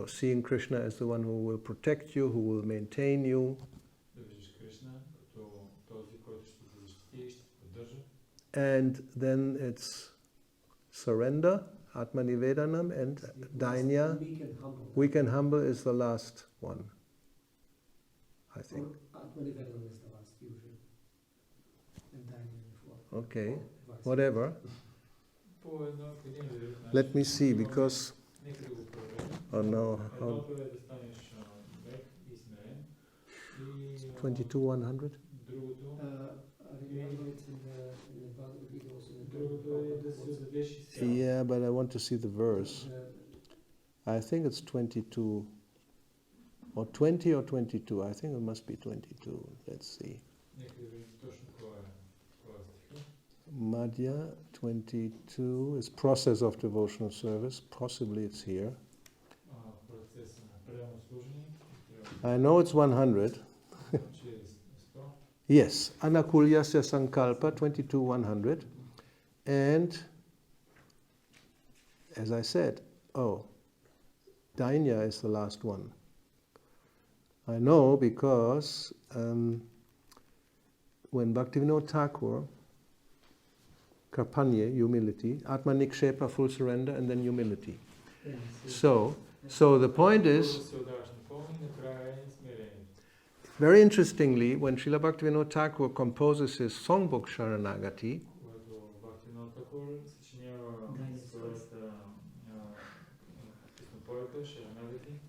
[SPEAKER 1] seeing Krishna as the one who will protect you, who will maintain you.
[SPEAKER 3] Да виждаш Кришна като този, който ще те защити и ще те поддържа.
[SPEAKER 1] And then it's surrender, Atmanivedanam, and Dainya.
[SPEAKER 4] Weak and humble.
[SPEAKER 1] Weak and humble is the last one, I think.
[SPEAKER 4] Atmanivedanam is the last usually. And Dainya before.
[SPEAKER 1] Okay,
[SPEAKER 4] Or vice
[SPEAKER 1] whatever.
[SPEAKER 3] По един или друг начин.
[SPEAKER 1] Let me see, because,
[SPEAKER 3] Нека да го проверим.
[SPEAKER 1] oh no, how,
[SPEAKER 3] Едното е да станеш мек и смирен. И
[SPEAKER 1] 22-100?
[SPEAKER 3] другото
[SPEAKER 4] I remember it in the Bhagavad Gita also.
[SPEAKER 3] другото е да се отдадеш изцяло.
[SPEAKER 1] Yeah, but I want to see the verse. I think it's 22, or 20 or 22. I think it must be 22. Let's see.
[SPEAKER 3] Нека да видим точно кой е стиха.
[SPEAKER 1] Madhya 22 is process of devotional service. Possibly it's here.
[SPEAKER 3] Процеса на правилно служение.
[SPEAKER 1] I know it's 100.
[SPEAKER 3] Че е 100.
[SPEAKER 1] Yes, Anakulyasya Sankalpa 22-100. And as I said, Dainya is the last one. I know because when Bhaktivinoda Thakur, Karpanye, humility, Atmanikshepa, full surrender, and then humility. So the point is, very interestingly, when Srila Bhaktivinoda Thakur composes his songbook Sharanagati,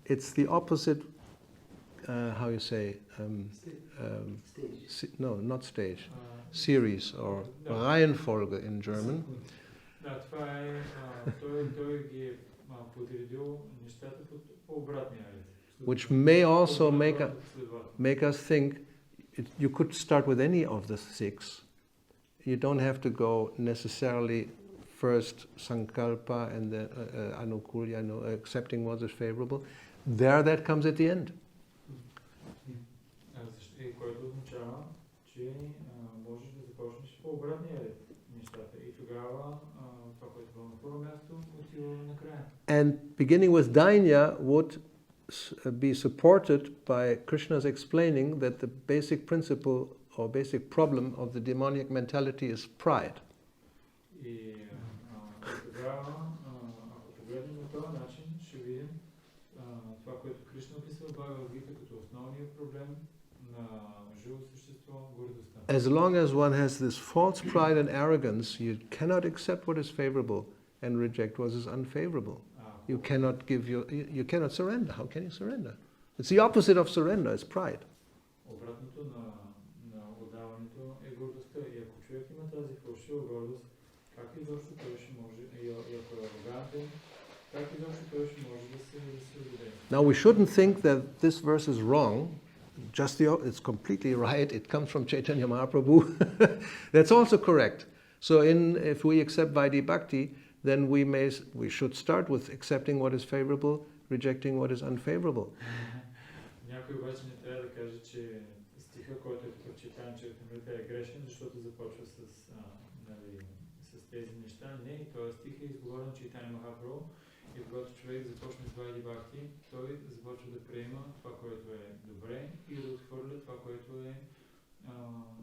[SPEAKER 1] it's the opposite, how you say, no, not stage, series or Reihenfolge in German.
[SPEAKER 3] Да, това е, той ги е подредил нещата по обратния ред.
[SPEAKER 1] Which may also make us think you could start with any of the 6. You don't have to go necessarily first Sankalpa and then Anukulya, accepting what is favorable. There, that comes at the end.
[SPEAKER 3] Което означава, че можеш да започнеш по обратния ред нещата и тогава това, което е на първо място, отива накрая.
[SPEAKER 1] And beginning with Dainya would be supported by Krishna's explaining that the basic principle or basic problem of the demonic mentality is pride.
[SPEAKER 3] И тогава, ако погледнем на този начин, ще видим това, което Кришна описва в Бхагавад Гита като основния проблем на живо съществуване същество гордостта.
[SPEAKER 1] As long as one has this false pride and arrogance, you cannot accept what is favorable and reject what is unfavorable.
[SPEAKER 3] Ако
[SPEAKER 1] You cannot you cannot surrender. How can you surrender? It's the opposite of surrender, it's pride.
[SPEAKER 3] обратното на отдаването е гордостта. И ако човек има тази фалшива гордост, как изобщо той ще може, и ако е арогантен, как изобщо той ще може да се отдаде?
[SPEAKER 1] Now we shouldn't think that this verse is wrong. It's completely right. It comes from Chaitanya Mahaprabhu. That's also correct. So if we accept Vaidhi Bhakti, then we should start with accepting what is favorable, rejecting what is unfavorable.
[SPEAKER 3] Някой обаче не трябва да каже, че стиха, който е прочитан, че е грешен, защото започва с тези неща. Не, този стих е изговорен Чайтания Махапрабху и когато човек започне с Вайди Бхакти, той започва да приема това, което е добре и да отхвърля това, което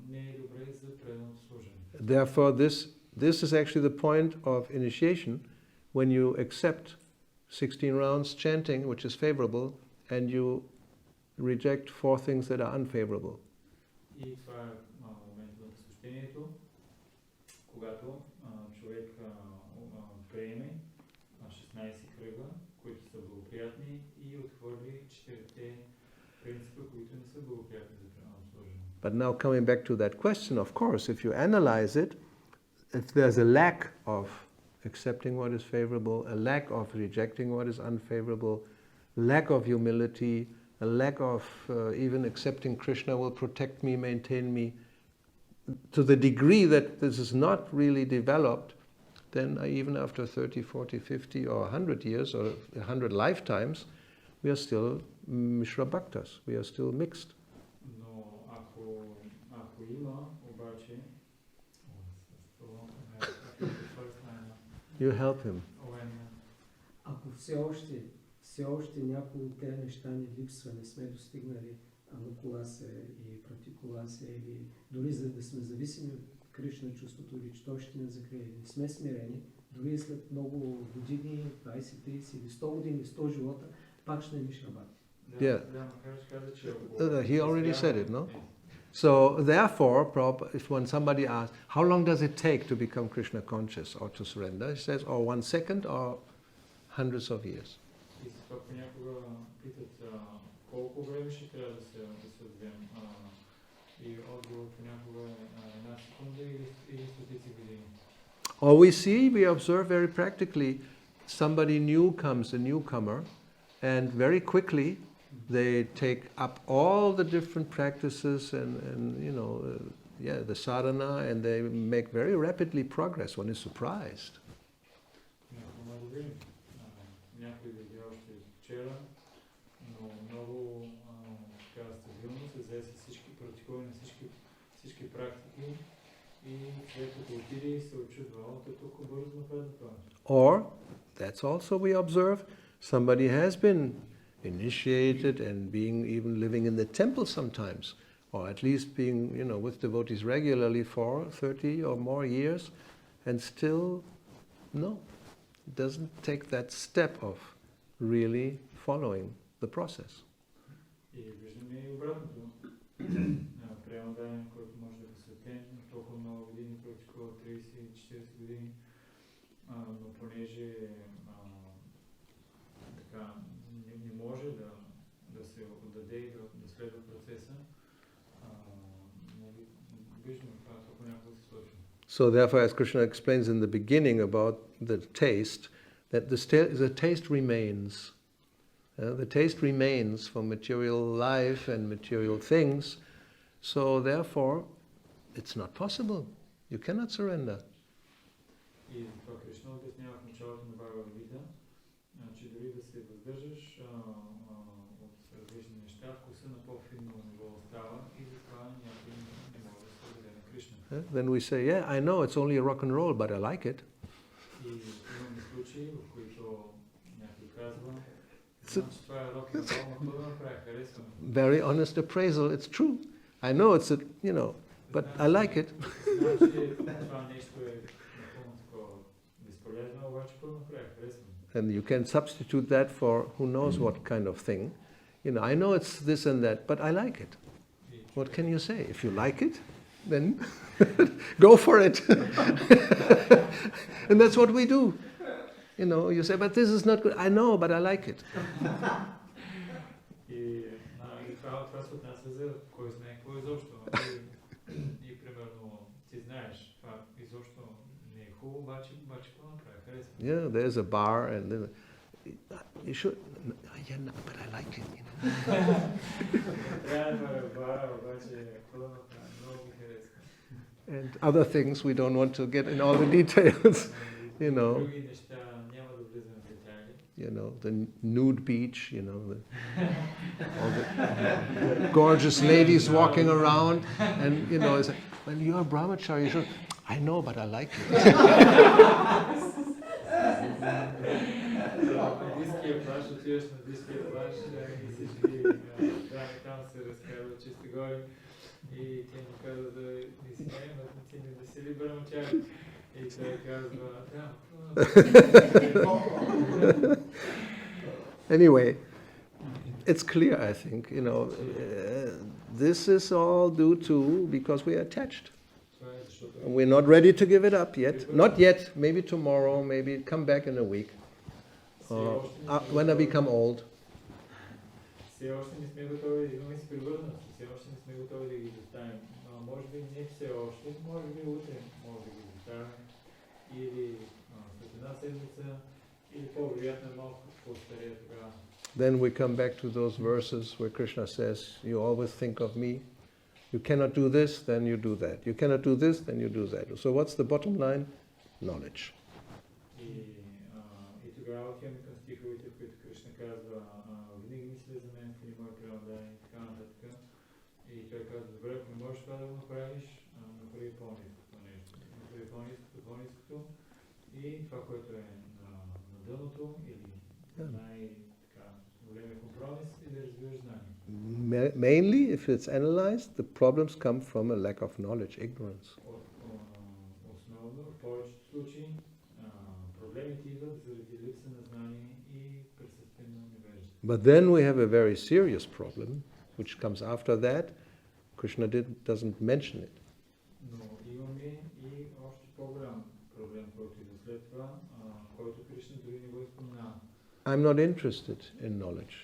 [SPEAKER 3] не е добре за преданото служение.
[SPEAKER 1] Therefore, this is actually the point of initiation when you accept 16 rounds chanting, which is favorable, and you reject 4 things that are unfavorable.
[SPEAKER 3] И това е моментът на посвещението, когато човек приеме 16 кръга, които са благоприятни и отхвърли 4 принципа, които не са благоприятни за преданото служение.
[SPEAKER 1] But now coming back to that question, of course, if you analyze it, if there's a lack of accepting what is favorable, a lack of rejecting what is unfavorable, lack of humility, a lack of even accepting Krishna will protect me, maintain me, to the degree that this is not really developed, then even after 30, 40, 50 or 100 years or 100 lifetimes, we are still Mishra Bhaktas, we are still mixed.
[SPEAKER 3] Но ако има обаче
[SPEAKER 1] You help him.
[SPEAKER 4] Ако все още някои от тези неща ни липсва, не сме достигнали анукуласа и пратикуласа или дори за да сме зависими от Кришна чувството или че той ще ни закрие. Не сме смирени, дори след много години, 20, 30 или 100 години, 100 живота, пак ще не Мишра Бхакти.
[SPEAKER 1] Yeah. He already said it, no? So therefore, if when somebody asks, how long does it take to become Krishna conscious or to surrender? He says, or 1 second or hundreds of years.
[SPEAKER 3] И затова понякога питат колко време ще трябва да се отдадем. И отговор понякога е 1 секунда или стотици години.
[SPEAKER 1] Or we observe very practically, somebody new comes, a newcomer, and very quickly they take up all the different practices and the sadhana, and they make very rapidly progress. One is surprised.
[SPEAKER 3] Някой дойде още вчера, но много стабилно се взе с всички практикувани, всички практики и след като отиде и се очудва, толкова бързо напредва това.
[SPEAKER 1] Or, that's also we observe, somebody has been initiated and being even living in the temple sometimes, or at least being, with devotees regularly for 30 or more years, and still, no, doesn't take that step of really following the process.
[SPEAKER 3] И виждаме и обратното. Приема даден, който може да е посветен, толкова много години практикува 30-40 години, но понеже така не може да се отдаде и да следва процеса, виждаме това толкова някога се случва.
[SPEAKER 1] So therefore, as Krishna explains in the beginning about the taste, that the taste remains. The taste remains for material life and material things. So therefore, it's not possible. You cannot surrender.
[SPEAKER 3] И това Кришна обяснява в началото на Бхагавад Гита, че дори да се въздържаш от различни неща, вкуса на по-финно ниво остава и затова някой не може да се отдаде на Кришна.
[SPEAKER 1] Then we say, yeah, I know it's only rock and roll, but I like it.
[SPEAKER 3] И имаме случаи, в които някой казва, че това е рок н рол, но това направи, харесвам.
[SPEAKER 1] Very honest appraisal, it's true. I know it's but I like it.
[SPEAKER 3] Значи това нещо е напълно такова безполезно, обаче какво направи, харесвам.
[SPEAKER 1] And you can substitute that for who knows what kind of thing. I know it's this and that, but I like it.
[SPEAKER 3] И
[SPEAKER 1] What can you say? If you like it, then go for it. And that's what we do. You know, you say, but this is not good. I know, but I like it.
[SPEAKER 3] И това се отнася за кой знае какво изобщо. И примерно ти знаеш, това изобщо не е хубаво, обаче какво направя, харесва.
[SPEAKER 1] Yeah, there's a bar and then you should, yeah, no, but I like it, you know.
[SPEAKER 3] Трябва да е бара, обаче какво да направя, много ми харесва.
[SPEAKER 1] And other things we don't want to get in all the details, you know.
[SPEAKER 3] Други неща няма да влизаме в детайли.
[SPEAKER 1] You know, the nude beach, you know, all the gorgeous ladies walking around, and you know, it's like, well, you're a brahmachari, you should, I know, but I like it.
[SPEAKER 3] Диския плаж, отиваш на диския плаж и всички дами там се разказват чисти гори и те му казват да изсмеем, а ти не да си ли брамачари. И той казва, да.
[SPEAKER 1] Anyway, it's clear, I think, you know, this is all due to because we are attached.
[SPEAKER 3] Това е защото
[SPEAKER 1] And we're not ready to give it up yet. Not yet, maybe tomorrow, maybe come back in a week. When I become old.
[SPEAKER 3] все още не сме готови, имаме си привързаност, все още не сме готови да ги доставим. Може би не все още, може би утре може да ги доставим. Или след една седмица, или по-вероятно малко по-старее тогава.
[SPEAKER 1] Then we come back to those verses where Krishna says, you always think of me. You cannot do this, then you do that. You cannot do this, then you do that. So what's the bottom line? Knowledge.
[SPEAKER 3] И тогава отиваме към стиховете, в които Кришна казва, винаги мисля за мен, ти мой преладай и така нататък. И той казва, добре, ако не можеш това да го направиш, направи по-ниското нещо. Направи по-ниското и това, което е на дъното или най-големия компромис и да развиваш знание.
[SPEAKER 1] Mainly, if it's analyzed, the problems come from a lack of knowledge, ignorance.
[SPEAKER 3] Основно, в повечето случаи, проблемите идват заради липса на знание и присъствие на невежество.
[SPEAKER 1] But then we have a very serious problem, which comes after that. Krishna doesn't mention it.
[SPEAKER 3] Но имаме и още по-голям проблем, който идва след това, който Кришна дори не го споменава.
[SPEAKER 1] I'm not interested in knowledge.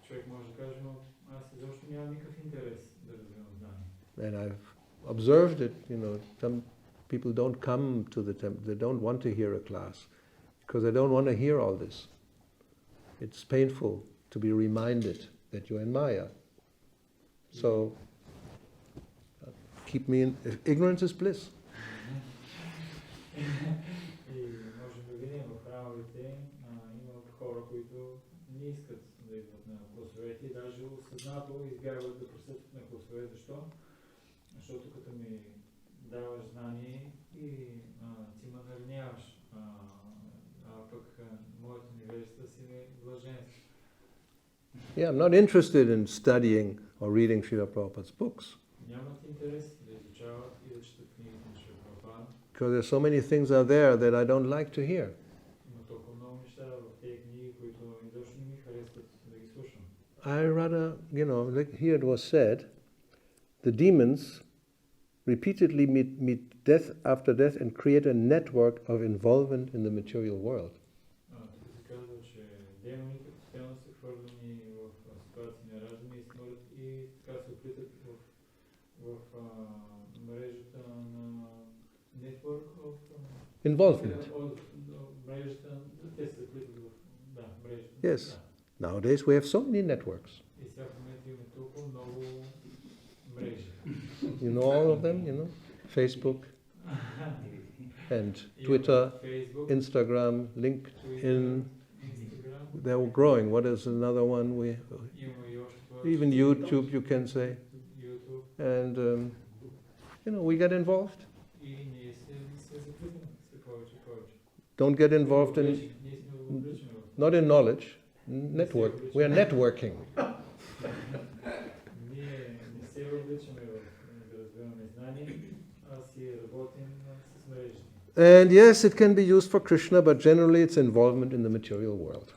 [SPEAKER 3] Човек може да каже, но аз изобщо нямам никакъв интерес да развивам знание.
[SPEAKER 1] And I've observed it, you know, some people don't come to the temple, they don't want to hear a class, because they don't want to hear all this. It's painful to be reminded that you're in Maya. So, keep me in, ignorance is bliss.
[SPEAKER 3] И можем да видим в храмовете, има хора, които не искат да идват на класовете и даже осъзнато избягват да присъстват на класове. Защо? Защото като ми даваш знание и ти ме нараняваш, пък моето невежество си е блаженство.
[SPEAKER 1] Yeah, I'm not interested in studying or reading Srila Prabhupada's books.
[SPEAKER 3] Нямат интерес да изучават и да четат книгите на Шрила Прабхупада.
[SPEAKER 1] Because there's so many things out there that I don't like to hear.
[SPEAKER 3] Има толкова много неща в тези книги, които изобщо не ми харесват да ги слушам.
[SPEAKER 1] I rather, you know, like here it was said, the demons repeatedly meet death after death and create a network of involvement in the material world.
[SPEAKER 3] Тук се казва, че демоните постоянно са хвърляни в ситуации на разума и смърт и така се оплитат в мрежата на network of
[SPEAKER 1] Involvement.
[SPEAKER 3] Мрежата, те се оплитат в мрежата.
[SPEAKER 1] Yes. Nowadays we have so many networks.
[SPEAKER 3] И сега в момента имаме толкова много мрежи.
[SPEAKER 1] You know all of them, you know? Facebook and Twitter,
[SPEAKER 3] Facebook,
[SPEAKER 1] Instagram, LinkedIn.
[SPEAKER 3] Instagram.
[SPEAKER 1] They're growing. What is another one?
[SPEAKER 3] Има и още това.
[SPEAKER 1] Even YouTube, you can say.
[SPEAKER 3] YouTube.
[SPEAKER 1] And, you know, we get involved.
[SPEAKER 3] И ние се заплитаме все повече и повече.
[SPEAKER 1] Don't get involved in,
[SPEAKER 3] Ние сме обличани в
[SPEAKER 1] not in knowledge, network. We are networking.
[SPEAKER 3] Ние не се обличаме да развиваме знания, а си работим с мрежите.
[SPEAKER 1] And yes, it can be used for Krishna, but generally it's involvement in the material world.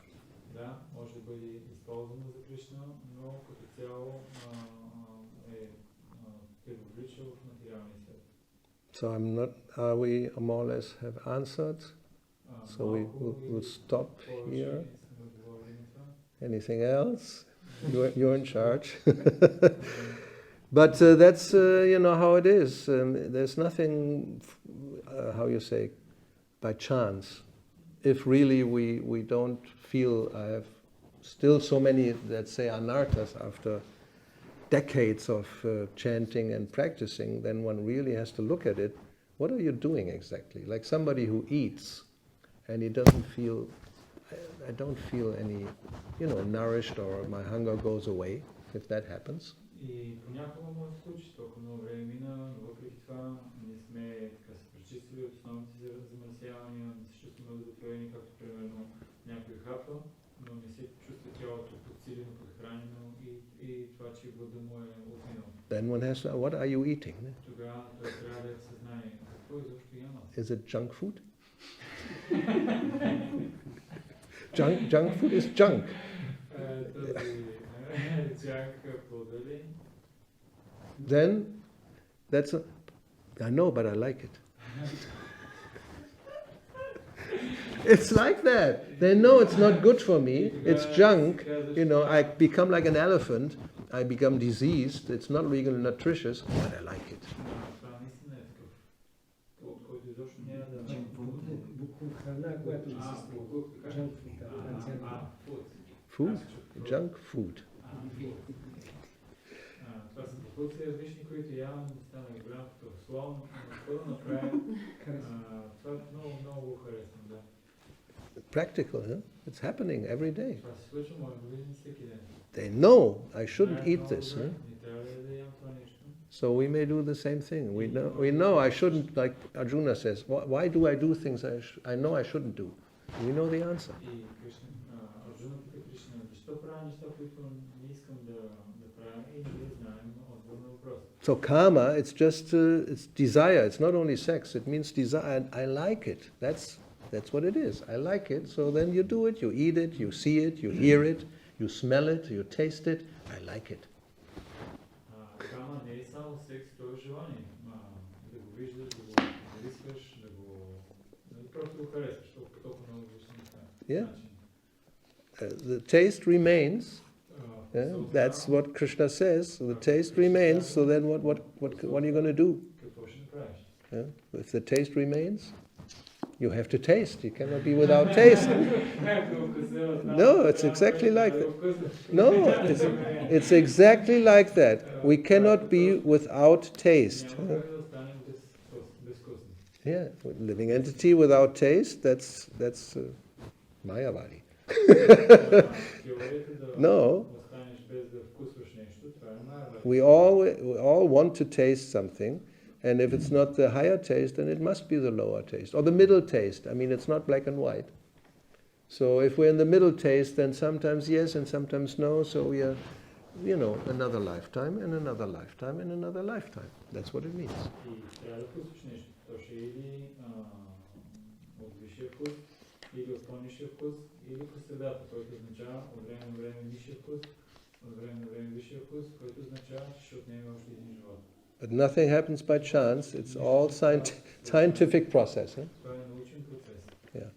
[SPEAKER 3] Да, може да бъде използвано за Кришна, но като цяло
[SPEAKER 1] So I'm not. Are we more or less have answered? So we'll stop here. Anything else? You're in charge. But that's how it is. There's nothing, how you say, by chance. If really we don't feel, I have still so many that say anarthas after decades of chanting and practicing, then one really has to look at it. What are you doing exactly? Like somebody who eats and he doesn't feel, I don't feel any, nourished, or my hunger goes away, if that happens.
[SPEAKER 3] И понякога може да се случи, толкова много време мина, но въпреки това не сме така се пречистили от основните замърсявания, не се чувстваме удовлетворени, както примерно някой хапва, но не се чувства тялото подсилено, подхранено и това, че глада му е отминал.
[SPEAKER 1] Then one has to, what are you eating?
[SPEAKER 3] Тогава той трябва да се знае какво изобщо ям аз.
[SPEAKER 1] Is it junk food? Junk food is junk. Then that's I know, but I like it. It's like that. They know it's not good for me. It's junk. I become like an elephant. I become diseased. It's not really nutritious, but I like it. Food? Junk food.
[SPEAKER 3] Това са продукти различни, които явно не стана голям като слон, но какво да направим? Това много го харесвам, да.
[SPEAKER 1] Practical, huh? It's happening every day.
[SPEAKER 3] Това се случва, може да видим всеки ден.
[SPEAKER 1] They know I shouldn't eat this. Huh?
[SPEAKER 3] Не трябва да ям това нещо.
[SPEAKER 1] So we may do the same thing. We know I shouldn't, like Arjuna says, why do I do things I know I shouldn't do? We know the answer.
[SPEAKER 3] И Арджуна пита Кришна, защо правя неща, които не искам да правя, и ние знаем отговор на въпроса.
[SPEAKER 1] So karma, it's just it's desire. It's not only sex. It means desire. And I like it. That's what it is. I like it. So then you do it. You eat it. You see it. You hear it. You smell it. You taste it. I like it.
[SPEAKER 3] Кама не е само секс, то е желание. Да го виждаш, да го искаш, просто го харесваш, толкова много различни неща.
[SPEAKER 1] Yeah. The taste remains. That's what Krishna says. So the taste remains. So then what are you going to do? If the taste remains, you have to taste. You cannot be without taste. No, it's exactly like that. No, it's exactly like that. We cannot be without taste. Yeah, living entity without taste, that's Mayavadi. No. We all want to taste something, and if it's not the higher taste, then it must be the lower taste, or the middle taste. I mean, it's not black and white. So if we're in the middle taste, then sometimes yes and sometimes no, so we are, another lifetime and another lifetime and another lifetime. That's what it means.
[SPEAKER 3] Или от по-нисшия вкус, или по средата, който означава от време на време нисшия вкус, от време на време висшия вкус, който означава, че ще отнеме още един живот.
[SPEAKER 1] But nothing happens by chance. It's all scientific process. Huh?
[SPEAKER 3] Това е научен процес.
[SPEAKER 1] Yeah.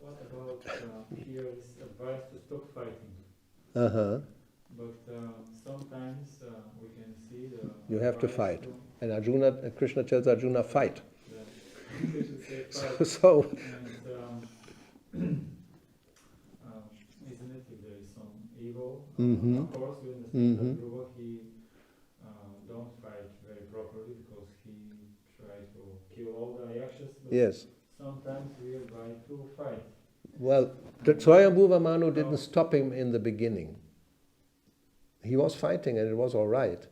[SPEAKER 3] What about here is advice to stop fighting? But sometimes we can see
[SPEAKER 1] you have to fight. And Krishna tells Arjuna, fight. So
[SPEAKER 3] isn't it, if there is some evil,
[SPEAKER 1] of
[SPEAKER 3] course we understand that Dhruva, he don't fight very properly because he tried to kill all the yakshas, but
[SPEAKER 1] yes.
[SPEAKER 3] Sometimes we are going to fight.
[SPEAKER 1] Well, Swayambhuva Manu didn't stop him in the beginning. He was fighting and it was all right.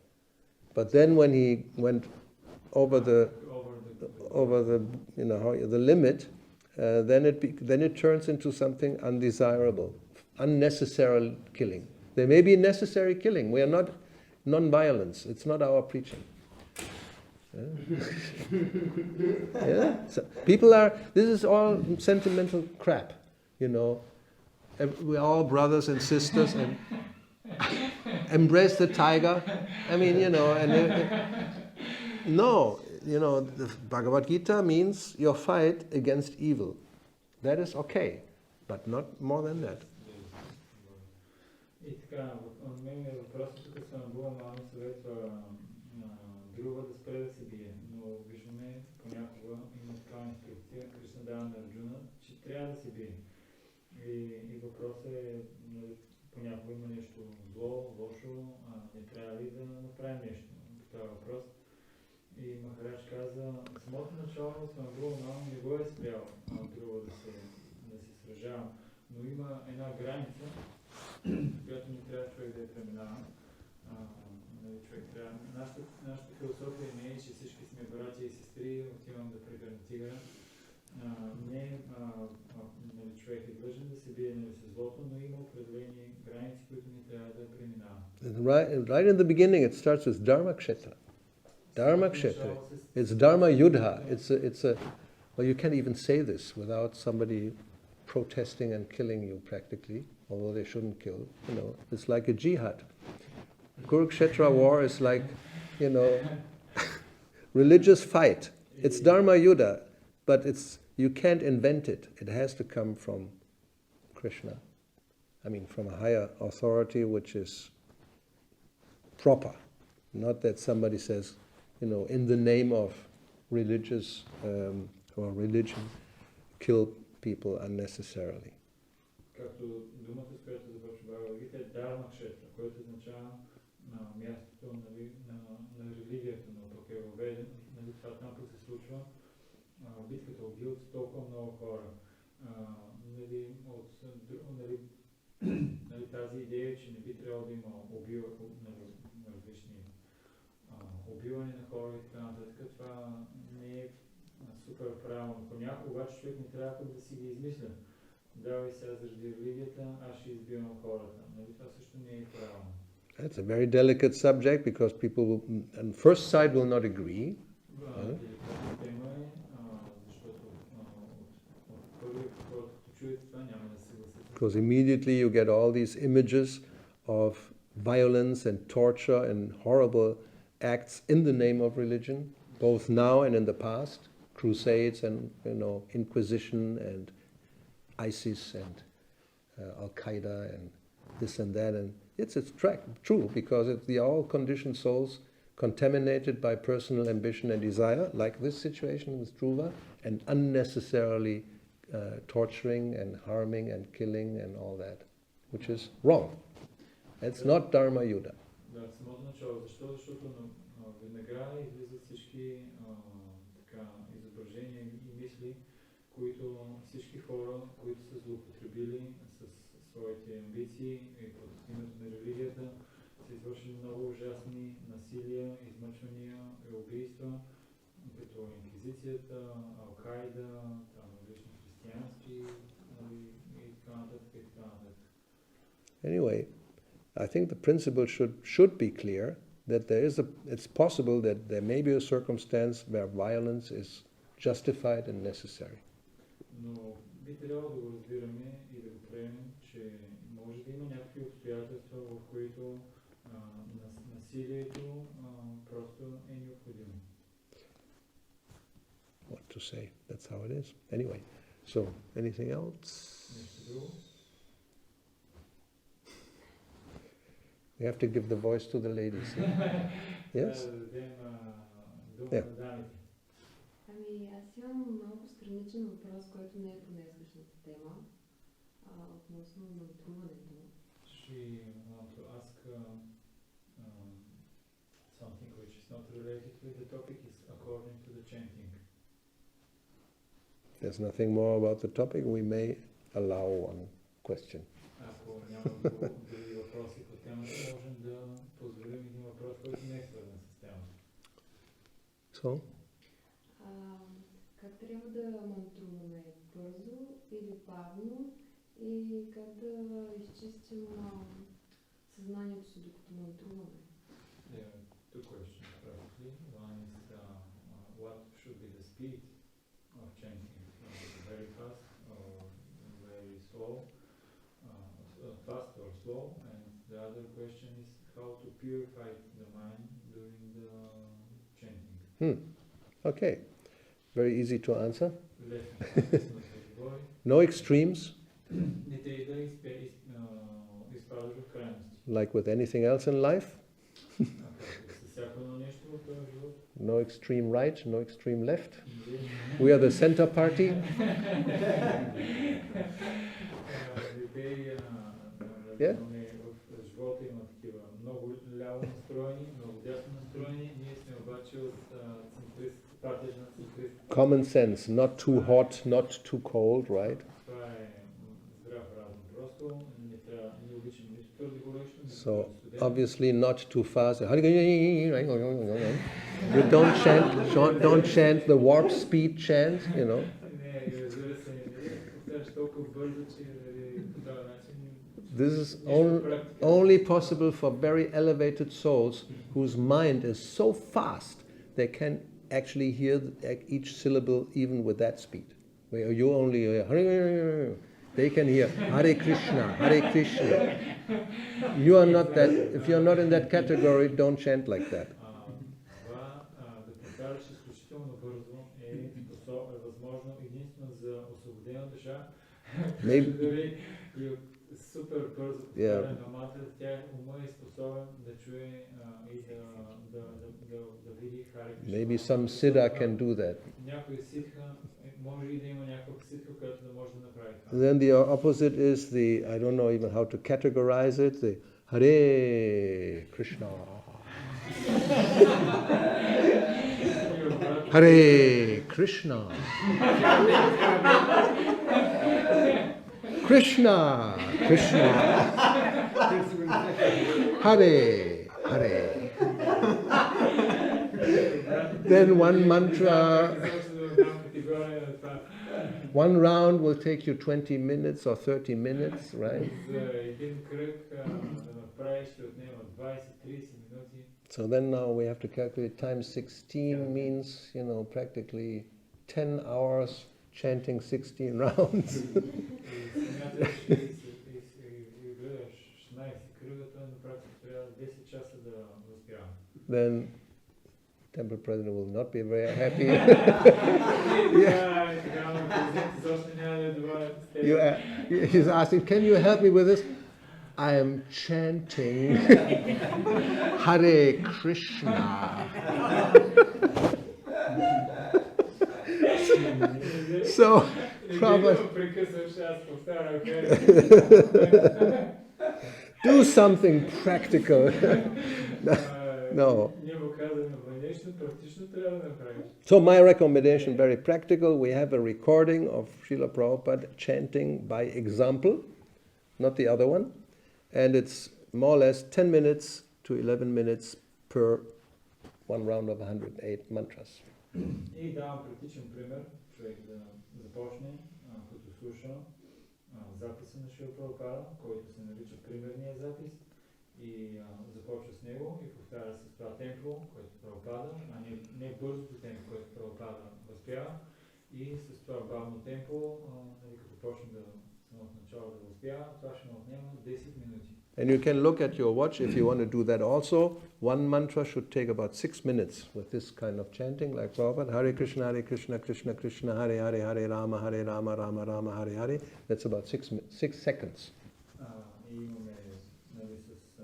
[SPEAKER 1] But then when he went over the limit, then it turns into something undesirable, unnecessary killing. There may be necessary killing. We are not non-violence. It's not our preaching. Yeah? So people this is all sentimental crap, We're all brothers and sisters and embrace the tiger. I mean, No, the Bhagavad Gita means your fight against evil. That is okay, but not more than that.
[SPEAKER 3] И така, от мен въпросът тук с Була Мано съветва Друва да спре да се бие, но виждаме понякога има такава инструкция, Кришна дава на Арджуна, че трябва да се бие. И въпросът е, понякога има нещо зло, лошо, не трябва ли да направим нещо по този въпрос. И Махарадж каза, самото начало на Свамбула Мано не го е спрял Друва да се сражава, но има една граница, която не трябва човек да я преминава. Нашата философия не е, че всички сме братя и сестри, отивам да прегърна тигъра. Човек е длъжен да се бие с злото, но има определени граници, които не трябва да преминава.
[SPEAKER 1] Right in the beginning it starts with Dharma Kshetra. Dharma Kshetra. It's Dharma Yudha. Well, you can't even say this without somebody protesting and killing you practically, although they shouldn't kill. It's like a jihad. Kurukshetra war is like, religious fight. It's Dharma Yuddha, but you can't invent it. It has to come from Krishna. I mean, from a higher authority which is proper. Not that somebody says, in the name of religious or religion, kill people unnecessarily.
[SPEAKER 3] Както думата, с която започва Бхагавад Гита, е Дharma Kshetra, което означава мястото на религията, но пък е въведен, това там пък се случва, битката убиват толкова много хора. Тази идея, че не би трябвало да има различни убиване на хора и така нататък, това не е супер правилно. Понякога обаче човек не трябва да си ги измисля. Давай сега заради религията, аз ще избивам хората. Това също не е правилно.
[SPEAKER 1] That's a very delicate subject because people will, on first sight will not agree. Because immediately you get all these images of violence and torture and horrible acts in the name of religion, both now and in the past, crusades and Inquisition and ISIS and Al-Qaeda and this and that, and it's true because they are all conditioned souls contaminated by personal ambition and desire, like this situation with Dhruva, and unnecessarily torturing and harming and killing and all that, which is wrong. It's not Dharma Yuddha.
[SPEAKER 3] Да, самото начало. Защо? Защото веднага излизат всички изображения и мисли, които всички хора, които са злоупотребили с своите амбиции и под името на религията, са извършили много ужасни насилия, измъчвания и убийства, като инквизицията, Ал-Кайда, различни християнски и така нататък и така нататък.
[SPEAKER 1] Anyway, I think the principle should be clear that it's possible that there may be a circumstance where violence is justified and necessary.
[SPEAKER 3] Но би трябвало да го разбираме и да го приемем, че може да има някакви обстоятелства, в които насилието просто е необходимо.
[SPEAKER 1] What to say? That's how it is. Anyway, so anything else?
[SPEAKER 3] Нещо друго?
[SPEAKER 1] We have to give the voice to the ladies. Yes?
[SPEAKER 3] Да дадем дума
[SPEAKER 1] Yeah.
[SPEAKER 3] на дамите.
[SPEAKER 2] Аз имам малко страничен въпрос, който не е по днешната тема, относно мантруването.
[SPEAKER 3] She want to ask something which is not related with the topic, is according to the chanting.
[SPEAKER 1] If there's nothing more about the topic, we may allow one question.
[SPEAKER 3] Ако няма други въпроси по темата, можем да позволим един въпрос, който не е свързан с темата.
[SPEAKER 1] So?
[SPEAKER 2] Как трябва да мантруваме? Бързо или бавно? И как да изчистим съзнанието си, докато мантруваме?
[SPEAKER 3] There are two questions practically. One is what should be the speed of chanting? Very fast or very slow? Fast or slow? And the other question is how to purify the mind during the chanting.
[SPEAKER 1] Okay. Very easy to answer.
[SPEAKER 3] Лесно се отговори.
[SPEAKER 1] No extremes,
[SPEAKER 3] Не те да изпадаш в крайности.
[SPEAKER 1] like with anything else in life.
[SPEAKER 3] С всяко едно нещо в този живот.
[SPEAKER 1] No extreme right, no extreme left. We are the center party. Yeah?
[SPEAKER 3] В живота има такива много ляво настроени, много дясно настроени. Ние сме обаче от партията на центрист.
[SPEAKER 1] Common sense, not too hot, not too cold, right?
[SPEAKER 3] Това е здрав разум. Просто не обичаме нито твърде горещо, нито
[SPEAKER 1] So
[SPEAKER 3] твърде студено.
[SPEAKER 1] obviously not too fast. You don't chant the warp speed chant, you know.
[SPEAKER 3] Не, разбира се, не повтаряш толкова бързо, че по този начин
[SPEAKER 1] This is only possible for very elevated souls whose mind is so fast they can actually hear each syllable even with that speed. Where you only hear they can hear Hare Krishna, Hare Krishna. You are not that. If you are not in that category, don't chant like that.
[SPEAKER 3] Това да повтаряш изключително бързо е възможно единствено за освободена душа. Дори и супер бързо повтаряне на мантрата, тя ума е способен да чуе и да види Харе Кришна.
[SPEAKER 1] Maybe some siddha can do that.
[SPEAKER 3] Някой ситха, може и да има някаква ситха, която да може да направи това.
[SPEAKER 1] Then the opposite is the, I don't know even how to categorize it, the Hare Krishna. Hare Krishna. Krishna, Krishna. Hare, Hare. Then one mantra, one round will take you 20 minutes or 30 minutes, right? So then now we have to calculate times 16 means, you know, practically 10 hours chanting 16 rounds. Then temple president will not be very happy. He's asking, can you help me with this? I am chanting Hare Krishna. So, do something practical. No. So my recommendation, very practical, we have a recording of Srila Prabhupada chanting by example, not the other one, and it's more or less 10 minutes to 11 minutes per one round of 108 mantras.
[SPEAKER 3] И давам практичен пример, човек да започне, като слуша записа на Шрила Прабхупада, който се нарича примерния запис, и започва с него и повтаря с това темпо, което Прабхупада, а не бързото темпо, което Прабхупада възпява, и с това бавно темпо, като почне да самото начало да възпява, това ще му отнема 10 минути.
[SPEAKER 1] And you can look at your watch if you want to do that also. One mantra should take about 6 minutes with this kind of chanting, like Prabhupada, Hare Krishna, Krishna Krishna, Hare Hare, Hare Rama, Rama Rama, Hare Hare. That's about 6 seconds.
[SPEAKER 3] И имаме с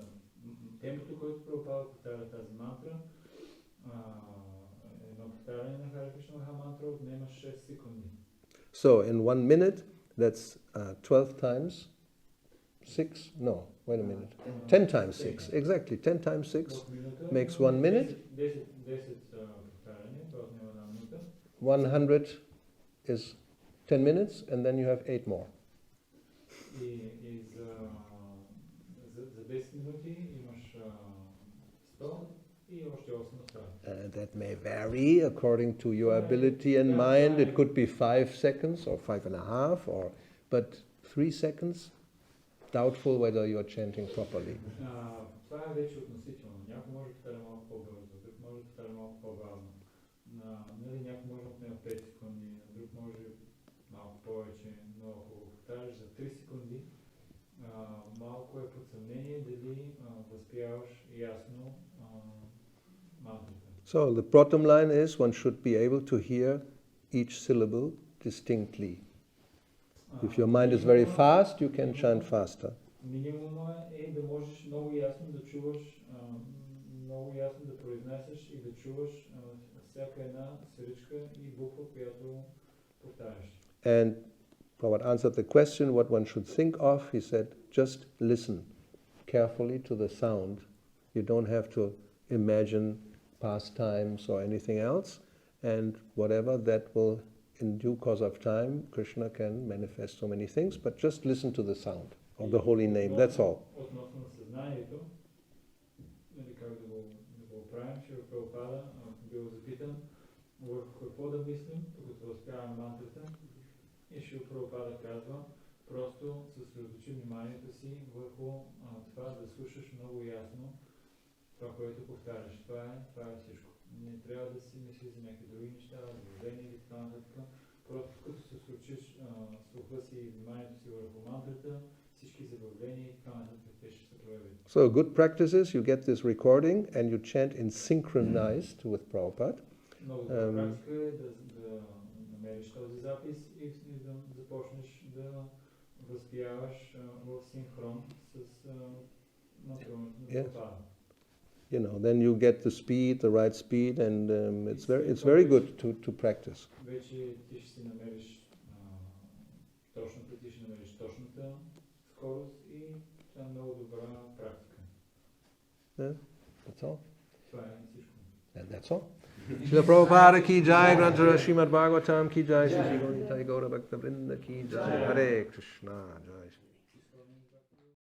[SPEAKER 3] темпото, което Прабхупада повтаря тази мантра, едно повтаряне на Харе Кришна мантра отнема 6 секунди.
[SPEAKER 1] So in 1 minute, that's 12 times 6? No, wait a minute. 10 times 6, exactly. 10 times 6 makes 1 minute. 100 is 10 minutes, and then you have 8 more. That may vary according to your ability and mind. It could be 5 seconds or 5.5, but 3 seconds. Doubtful whether you are chanting properly.
[SPEAKER 3] Това е вече относително. Някой може да повтаря малко по-бързо, друг може да повтаря малко по-бавно. Някой може да отнема 5 секунди, друг може малко повече, но ако повтаряш за 3 секунди, малко е под съмнение дали възпяваш ясно мантрата.
[SPEAKER 1] So the bottom line is one should be able to hear each syllable distinctly. If your mind is very fast, you can chant faster.
[SPEAKER 3] Минимума е да можеш много ясно да чуваш, много ясно да произнасяш и да чуваш всяка една сиричка и буква, която повтаряш.
[SPEAKER 1] And Prabhupada answered the question what one should think of. He said, just listen carefully to the sound. You don't have to imagine past times or anything else. And whatever that will, in due course of time, Krishna can manifest so many things. But just listen to the sound of the holy name. That's all.
[SPEAKER 3] Относно съзнанието, как да го правим, че Прабхупада бил запитан върху какво да мислим, докато разпяваме мантрата. И Шрила Прабхупада казва, просто съсредоточи вниманието си върху това да слушаш много ясно това, което повтаряш. Това е всичко. Не трябва да си мислиш за някакви други неща, заблуждения или така нататък. Просто като се случиш слуха си и вниманието си върху мантрата, всички заблуждения и така нататък те ще се проявят.
[SPEAKER 1] So a good practice is you get this recording and you chant in synchronized with Prabhupada.
[SPEAKER 3] Много добра практика е да намериш този запис и да започнеш да възпяваш в синхрон с натруването на Прабхупада.
[SPEAKER 1] You know, then you get the speed, the right speed, and it's very good to practice.
[SPEAKER 3] Вече ти ще си намериш точната скорост и това е много добра практика.
[SPEAKER 1] Yeah, that's all.
[SPEAKER 3] Това е всичко.
[SPEAKER 1] And that's all. Srila Prabhupada ki jai, Granthara Srimad Bhagavatam ki jai, Shri Gaura Bhakta Vrinda ki jai, Hare Krishna, jai.